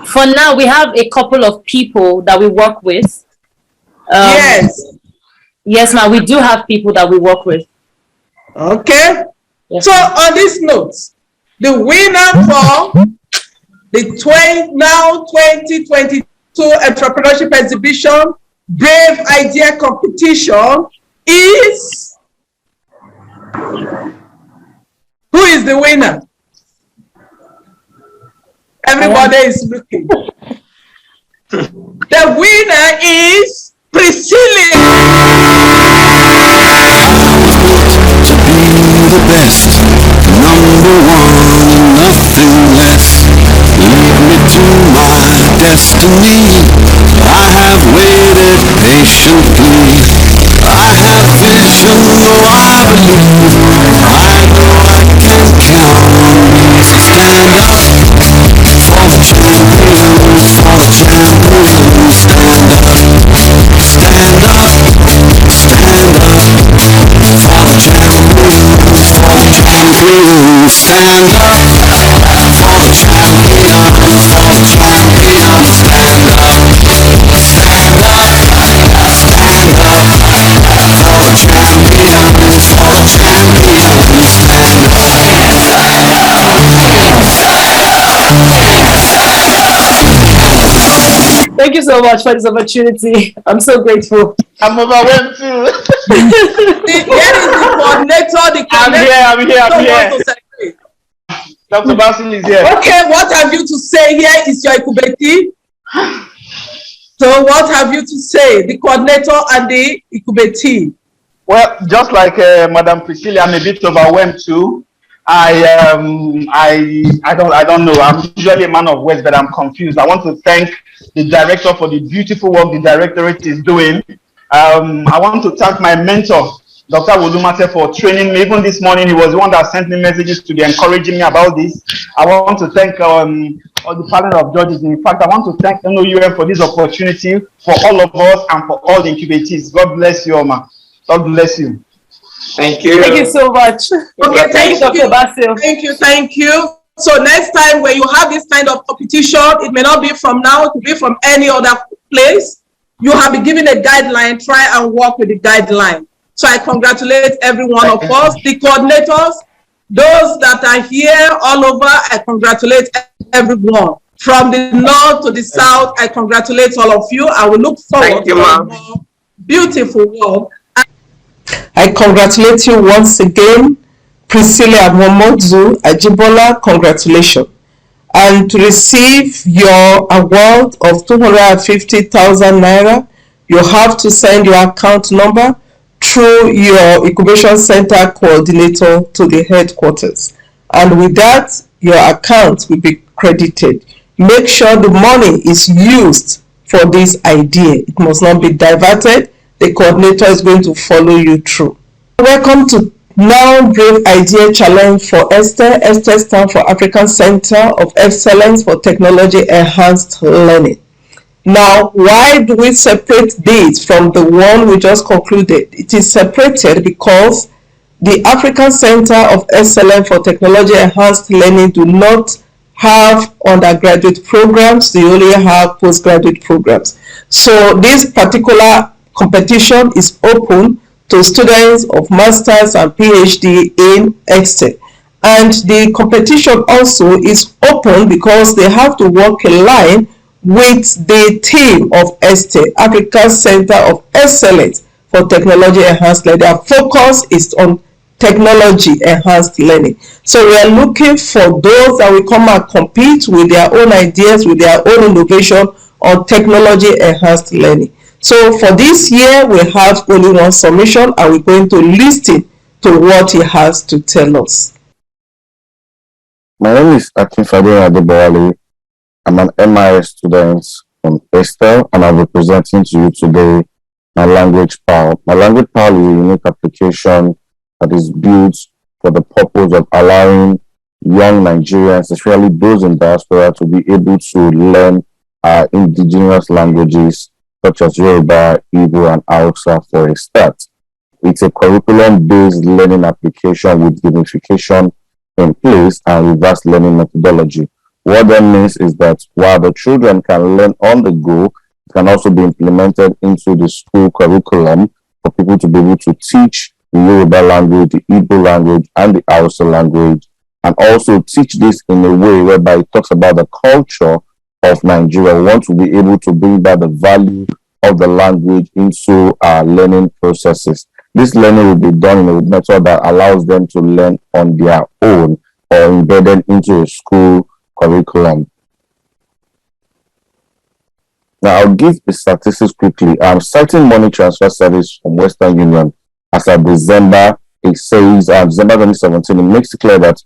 S8: For now, we have a couple of people that we work with.
S4: Yes.
S8: Yes, ma'am. We do have people that we work with.
S4: Okay. Yes, so on this note, the winner for the 2022 Entrepreneurship Exhibition Brave Idea Competition is... Who is the winner? Everybody is looking. The winner is Priscilla.
S15: To be the best, number one and nothing less. Lead me to my destiny. I have waited patiently. I have vision, though I believe. I know I can count on me. So stand up for the champions, for the champions. Stand up, stand up, stand up for the champions, for the champions. Stand up for the champions, for the champions. Stand up, stand up, stand up for the champions, for the champions. Stand
S16: Thank you so much for this opportunity. I'm so grateful.
S17: I'm overwhelmed too.
S4: Here is the coordinator.
S17: I'm here. Dr. Basil is here.
S4: Okay, what have you to say? Here is your Ikubeti. So what have you to say? The coordinator and the Ikubeti.
S17: Well, just like Madam Priscilla, I'm a bit overwhelmed too. I don't know. I'm usually a man of words, but I'm confused. I want to thank the director for the beautiful work the directorate is doing. I want to thank my mentor, Dr. Wolumate, for training me. Even this morning, he was the one that sent me messages to be encouraging me about this. I want to thank all the panel of judges. In fact, I want to thank NOUN for this opportunity, for all of us, and for all the incubatees. God bless you, Oma. God bless you.
S6: Thank you.
S16: Thank you so much.
S4: Okay, thank you,
S16: Dr. Basil.
S4: Thank you, thank you. So next time when you have this kind of competition, it may not be from now, it could be from any other place. You have been given a guideline, try and work with the guideline. So I congratulate every one of us, the coordinators, those that are here all over, I congratulate everyone. From the north to the south, I congratulate all of you. I will look forward to more beautiful work.
S2: I congratulate you once again, Priscilla Momodu Ajibola, congratulations. And to receive your award of 250,000 Naira, you have to send your account number through your incubation center coordinator to the headquarters. And with that, your account will be credited. Make sure the money is used for this idea. It must not be diverted. The coordinator is going to follow you through. Welcome to NOUN Brave Idea Challenge for Esther. Esther stands for African Center of Excellence for Technology Enhanced Learning. Now, why do we separate this from the one we just concluded? It is separated because the African Center of Excellence for Technology Enhanced Learning do not have undergraduate programs, they only have postgraduate programs. So this particular competition is open to students of masters and PhD in EXTEC. And the competition also is open because they have to work in line with the team of EXTEC, African Center of Excellence for Technology Enhanced Learning. Their focus is on technology enhanced learning. So we are looking for those that will come and compete with their own ideas, with their own innovation on technology enhanced learning. So for this year, we have only one submission and we're going to listen to what he has to tell us.
S18: My name is Akinfade Adebowale. I'm an MIS student from Esther and I'm representing to you today my language PAL. My language PAL is a unique application that is built for the purpose of allowing young Nigerians, especially those in diaspora, to be able to learn indigenous languages such as Yoruba, Igbo, and Hausa for a start. It's a curriculum-based learning application with gamification in place and reverse learning methodology. What that means is that while the children can learn on the go, it can also be implemented into the school curriculum for people to be able to teach the Yoruba language, the Igbo language, and the Hausa language, and also teach this in a way whereby it talks about the culture of Nigeria. We want to be able to bring back the value of the language into our learning processes. This learning will be done in a method that allows them to learn on their own or embedded into a school curriculum. Now, I'll give the statistics quickly. Citing money transfer service from Western Union as of December, it says December 2017, it makes it clear that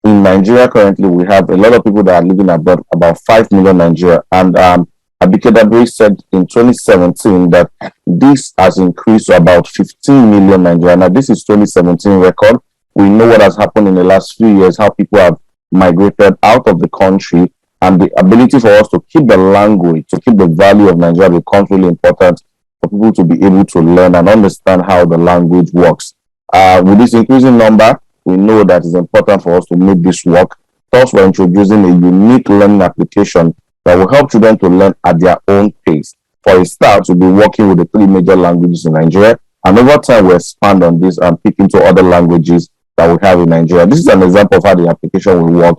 S18: in Nigeria currently we have a lot of people that are living abroad, about 5 million Nigeria. And Abike Dabiri said in 2017 that this has increased to about 15 million Nigeria. Now, this is 2017 record. We know what has happened in the last few years, how people have migrated out of the country, and the ability for us to keep the language, to keep the value of Nigeria becomes really important for people to be able to learn and understand how the language works. With this increasing number, we know that it's important for us to make this work. Thus, we're introducing a unique learning application that will help children to learn at their own pace. For a start, we'll be working with the 3 major languages in Nigeria, and over time, we'll expand on this and pick into other languages that we have in Nigeria. This is an example of how the application will work.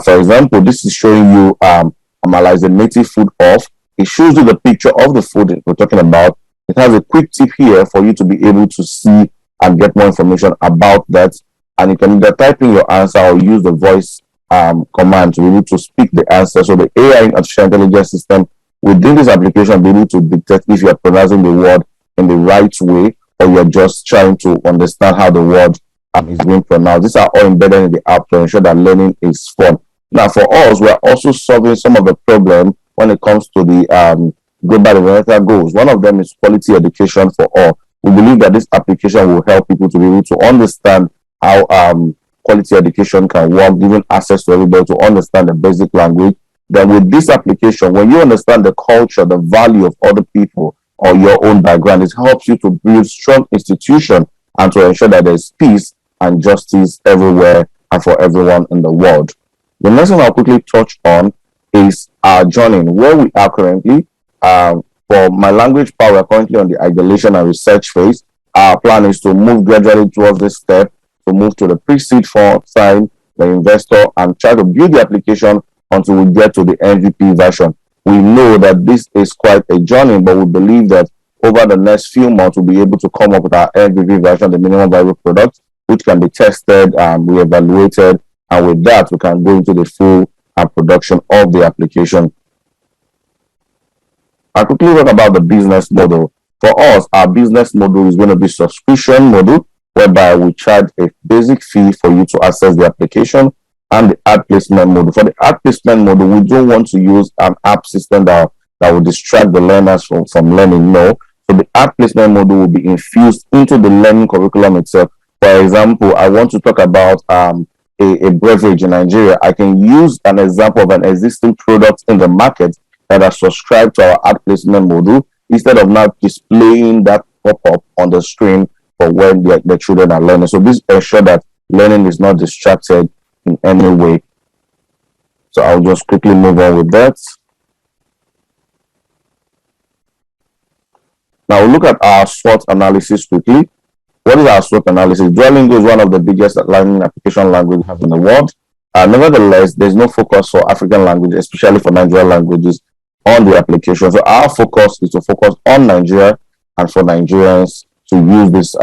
S18: For example, this is showing you Amala, the native food of. It shows you the picture of the food that we're talking about. It has a quick tip here for you to be able to see and get more information about that. And you can either type in your answer or use the voice command to be able to speak the answer. So the AI, artificial intelligence system, within this application, be able to detect if you're pronouncing the word in the right way or you're just trying to understand how the word is being pronounced. These are all embedded in the app to ensure that learning is fun. Now, for us, we're also solving some of the problem when it comes to the global developmental goals. One of them is quality education for all. We believe that this application will help people to be able to understand how quality education can work, giving access to everybody to understand the basic language. Then with this application, when you understand the culture, the value of other people or your own background, it helps you to build strong institutions and to ensure that there's peace and justice everywhere and for everyone in the world. The next one I'll quickly touch on is our journey, where we are currently. For My Language Power, we're currently on the ideation and research phase. Our plan is to move gradually towards this step, to move to the pre-seed fund, sign the investor, and try to build the application until we get to the MVP version. We know that this is quite a journey, but we believe that over the next few months, we'll be able to come up with our MVP version, the minimum viable product, which can be tested and be evaluated. And with that, we can go into the full production of the application. I'll quickly talk about the business model. For us, our business model is going to be subscription model, whereby we charge a basic fee for you to access the application, and the ad placement model. For the ad placement model, we don't want to use an app system that will distract the learners from learning. No. So the ad placement model will be infused into the learning curriculum itself. For example, I want to talk about a beverage in Nigeria. I can use an example of an existing product in the market that are subscribed to our ad placement model, instead of now displaying that pop-up on the screen for when the children are learning. So this ensures that learning is not distracted in any way. So I'll just quickly move on with that. Now we'll look at our SWOT analysis quickly. What is our SWOT analysis? Duolingo is one of the biggest learning application languages we have in the world. Nevertheless, there's no focus for African languages, especially for Nigerian languages, on the application. So our focus is to focus on Nigeria and for Nigerians to use this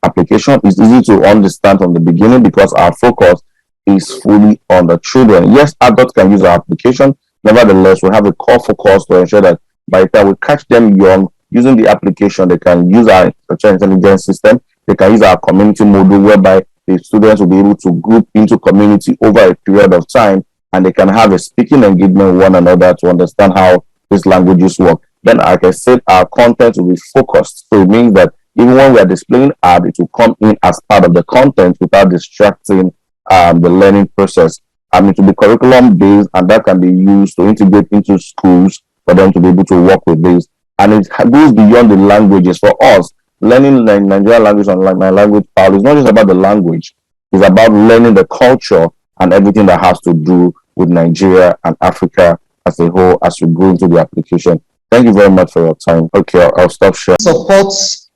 S18: application. It's easy to understand from the beginning because our focus is fully on the children. Yes, adults can use our application. Nevertheless, we have a core focus to ensure that by the time we catch them young, using the application, they can use our artificial intelligence system. They can use our community module, whereby the students will be able to group into community over a period of time, and they can have a speaking engagement with one another to understand how these languages work. Then, like I said, our content will be focused. So it means that even when we are displaying ad, it will come in as part of the content without distracting the learning process. It will be curriculum based, and that can be used to integrate into schools for them to be able to work with this. And it goes beyond the languages. For us, learning Nigerian language and My Language Power is not just about the language. It's about learning the culture and everything that has to do with Nigeria and Africa as a whole as we go into the application. Thank you very much for your time. Okay, I'll stop sharing.
S19: Supports,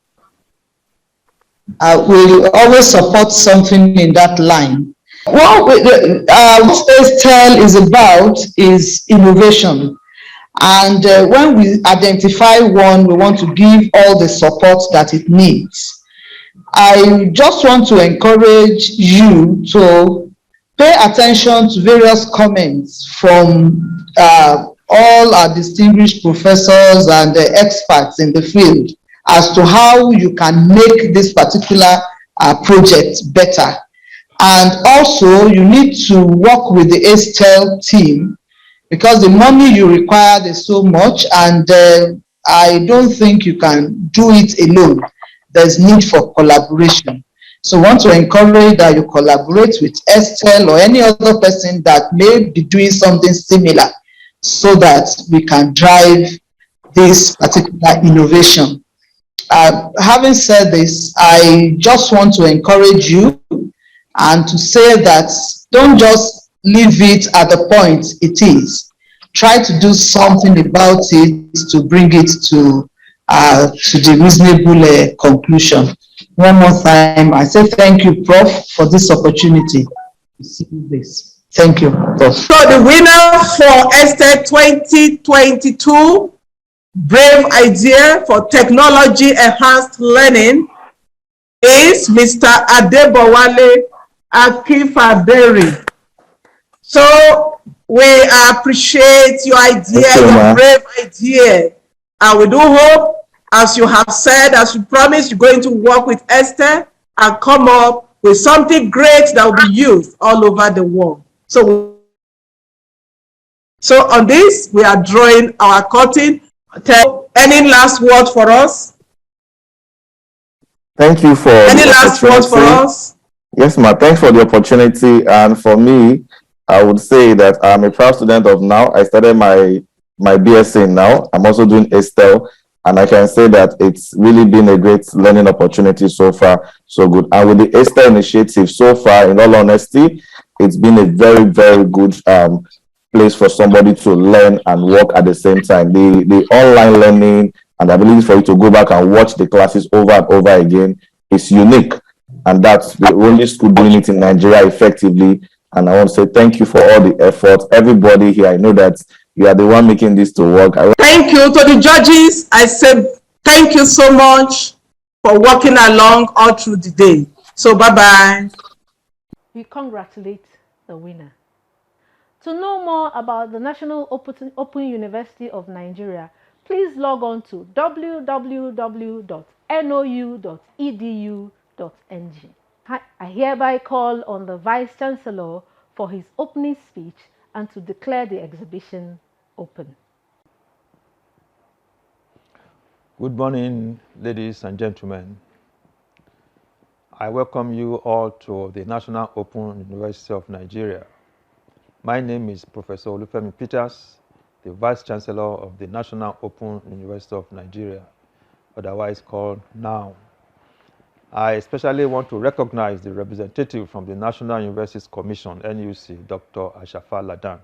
S19: will always support something in that line. What Estel is about is innovation. And when we identify one, we want to give all the support that it needs. I just want to encourage you to pay attention to various comments from all our distinguished professors and experts in the field as to how you can make this particular project better. And also, you need to work with the Estelle team because the money you require is so much, and I don't think you can do it alone. There's need for collaboration. So I want to encourage that you collaborate with Estelle or any other person that may be doing something similar so that we can drive this particular innovation. Having said this, I just want to encourage you and to say that don't just leave it at the point it is. Try to do something about it to bring it to the reasonable conclusion. One more time, I say thank you, Prof, for this opportunity to see this. Thank you, Prof.
S4: So the winner for ESTE 2022 Brave Idea for Technology Enhanced Learning is Mr. Adebowale Akifaberi. So we appreciate your idea, your brave idea. And we do hope, as you have said, as you promised, you're going to work with Esther and come up with something great that will be used all over the world. So on this, we are drawing our curtain. Any last word for us?
S18: Thank you for
S4: any last words for us?
S18: Yes, ma'am. Thanks for the opportunity. And for me, I would say that I'm a proud student of NOUN. I started my BSc in NOUN. I'm also doing Estelle, and I can say that it's really been a great learning opportunity so far. So good. And with the Estelle initiative so far, in all honesty, it's been a very, very good place for somebody to learn and work at the same time. The online learning and the ability for you to go back and watch the classes over and over again is unique. And that's the only school doing it in Nigeria effectively. And I want to say thank you for all the effort. Everybody here, I know that you are the one making this to work.
S4: Thank you to the judges. I say thank you so much for working along all through the day. So bye-bye.
S1: We congratulate the winner. To know more about the National Open University of Nigeria, please log on to www.nou.edu.ng. I hereby call on the Vice-Chancellor for his opening speech and to declare the exhibition open.
S20: Good morning, ladies and gentlemen. I welcome you all to the National Open University of Nigeria. My name is Professor Olufemi Peters, the Vice-Chancellor of the National Open University of Nigeria, otherwise called NOUN. I especially want to recognize the representative from the National Universities Commission, NUC, Dr. Ashafa Ladan.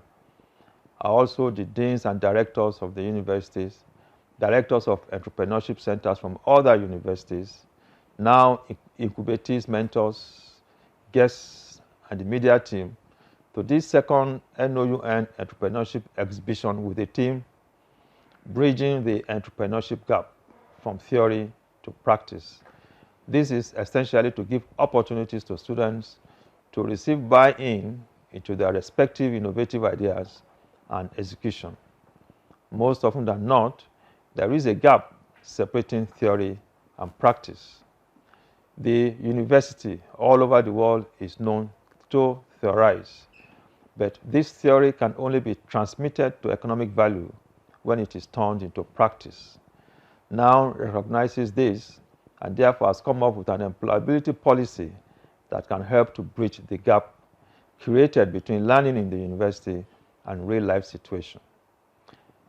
S20: Also the deans and directors of the universities, directors of entrepreneurship centers from other universities, now incubatees, mentors, guests, and the media team to this second NOUN entrepreneurship exhibition with the theme Bridging the Entrepreneurship Gap from Theory to Practice. This is essentially to give opportunities to students to receive buy-in into their respective innovative ideas and execution. Most often than not, there is a gap separating theory and practice. The university all over the world is known to theorize, but this theory can only be transmitted to economic value when it is turned into practice. NOUN recognizes this and therefore has come up with an employability policy that can help to bridge the gap created between learning in the university and real-life situation.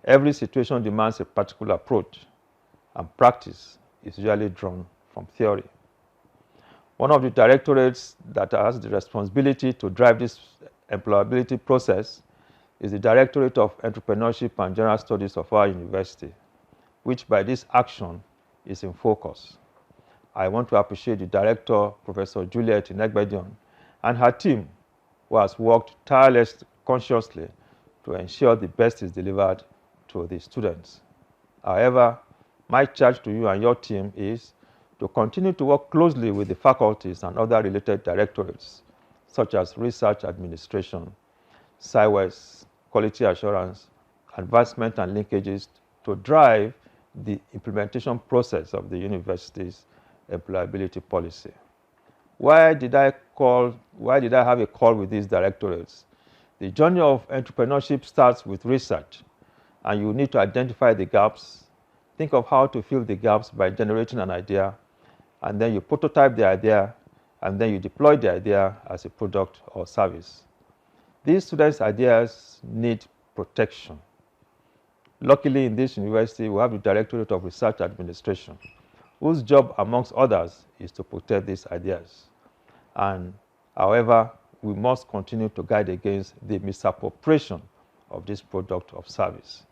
S20: Every situation demands a particular approach, and practice is usually drawn from theory. One of the directorates that has the responsibility to drive this employability process is the Directorate of Entrepreneurship and General Studies of our university, which by this action is in focus. I want to appreciate the director, Professor Juliet Inegbedion, and her team, who has worked tirelessly, consciously to ensure the best is delivered to the students. However, my charge to you and your team is to continue to work closely with the faculties and other related directorates, such as Research Administration, SciWest, Quality Assurance, advancement and linkages to drive the implementation process of the university's employability policy. Why did I have a call with these directorates? The journey of entrepreneurship starts with research, and you need to identify the gaps, think of how to fill the gaps by generating an idea, and then you prototype the idea, and then you deploy the idea as a product or service. These students' ideas need protection. Luckily, in this university, we have the Directorate of Research Administration, whose job, amongst others, is to protect these ideas. And, however, we must continue to guide against the misappropriation of this product of service.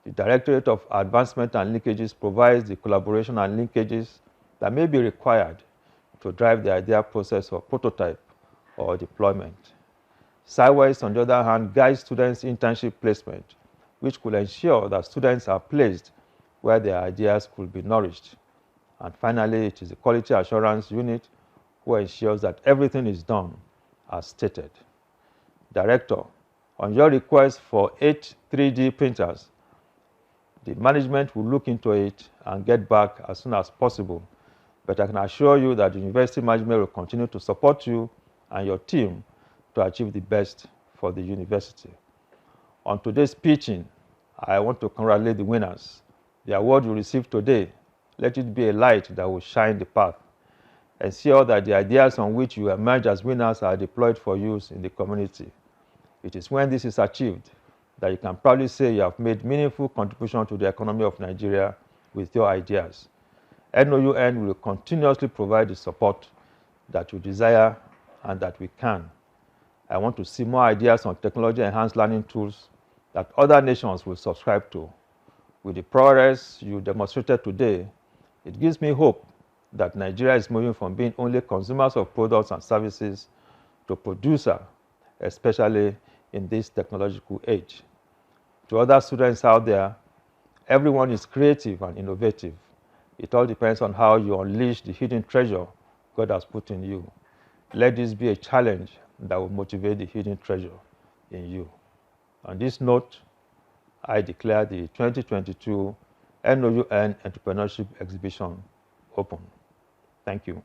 S20: The Directorate of Advancement and Linkages provides the collaboration and linkages that may be required to drive the idea process of prototype or deployment. Sideways, on the other hand, guides students' internship placement, which could ensure that students are placed where their ideas could be nourished. And finally, it is the Quality Assurance Unit who ensures that everything is done as stated. Director, on your request for 8 3D printers, the management will look into it and get back as soon as possible. But I can assure you that the university management will continue to support you and your team to achieve the best for the university. On today's pitching, I want to congratulate the winners. The award you received today, let it be a light that will shine the path. Ensure that the ideas on which you emerge as winners are deployed for use in the community. It is when this is achieved that you can proudly say you have made meaningful contribution to the economy of Nigeria with your ideas. NOUN will continuously provide the support that you desire and that we can. I want to see more ideas on technology-enhanced learning tools that other nations will subscribe to. With the progress you demonstrated today, it gives me hope that Nigeria is moving from being only consumers of products and services to producer, especially in this technological age. To other students out there, everyone is creative and innovative. It all depends on how you unleash the hidden treasure God has put in you. Let this be a challenge that will motivate the hidden treasure in you. On this note, I declare the 2022 NOUN Entrepreneurship Exhibition open. Thank you.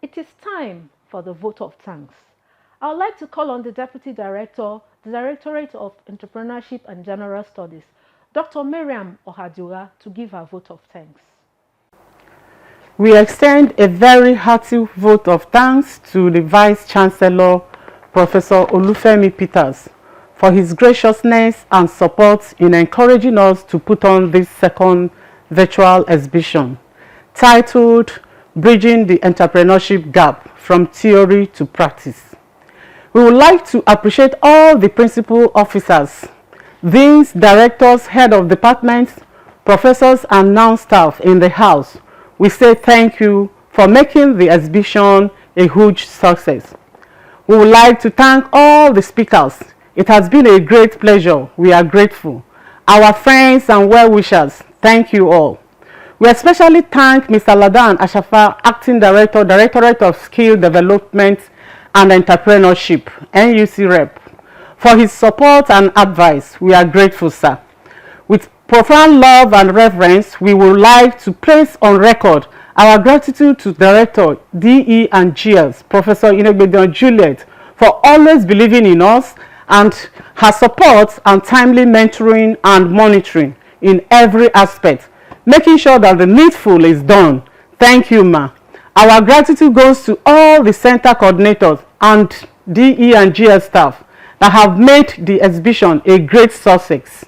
S1: It is time for the vote of thanks. I would like to call on the Deputy Director, the Directorate of Entrepreneurship and General Studies, Dr. Miriam Ohadura, to give her vote of thanks.
S9: We extend a very hearty vote of thanks to the Vice Chancellor, Professor Olufemi Peters, for his graciousness and support in encouraging us to put on this second virtual exhibition, titled Bridging the Entrepreneurship Gap from Theory to Practice. We would like to appreciate all the principal officers, deans, directors, head of departments, professors, and NOUN staff in the house. We say thank you for making the exhibition a huge success. We would like to thank all the speakers. It has been a great pleasure. We are grateful. Our friends and well-wishers, thank you all. We especially thank Mr. Ladan Ashafa, Acting Director, Directorate of Skill Development and Entrepreneurship, NUC Rep, for his support and advice. We are grateful, sir. With profound love and reverence, we would like to place on record our gratitude to Director DE and GS, Professor Inegbedion Juliet, for always believing in us and her support and timely mentoring and monitoring in every aspect, making sure that the needful is done. Thank you, ma. Our gratitude goes to all the center coordinators and DE and GS staff that have made the exhibition a great success.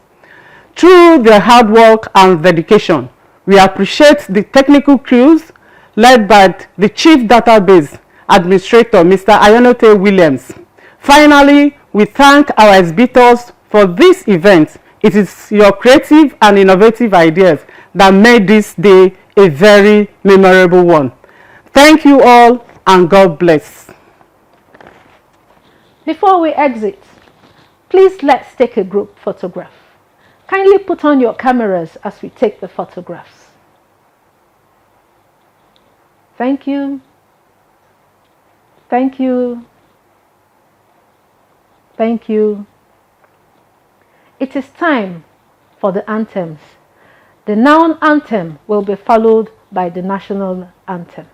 S9: Through their hard work and dedication, we appreciate the technical crews led by the Chief Database Administrator, Mr. Ayonote Williams. Finally, we thank our exhibitors for this event. It is your creative and innovative ideas that made this day a very memorable one. Thank you all, and God bless.
S1: Before we exit, please let's take a group photograph. Kindly put on your cameras as we take the photographs. Thank you. Thank you. Thank you. It is time for the anthems. The noun anthem will be followed by the national anthem.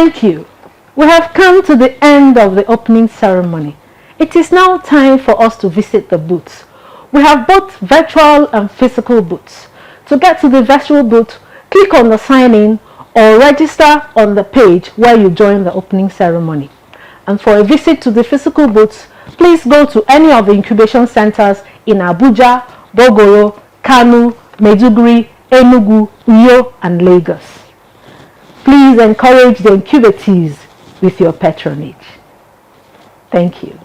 S1: Thank you. We have come to the end of the opening ceremony. It is now time for us to visit the booths. We have both virtual and physical booths. To get to the virtual booth, click on the sign in or register on the page where you join the opening ceremony. And for a visit to the physical booths, please go to any of the incubation centers in Abuja, Bogoro, Kano, Maiduguri, Enugu, Uyo, and Lagos. Please encourage the incubatees with your patronage. Thank you.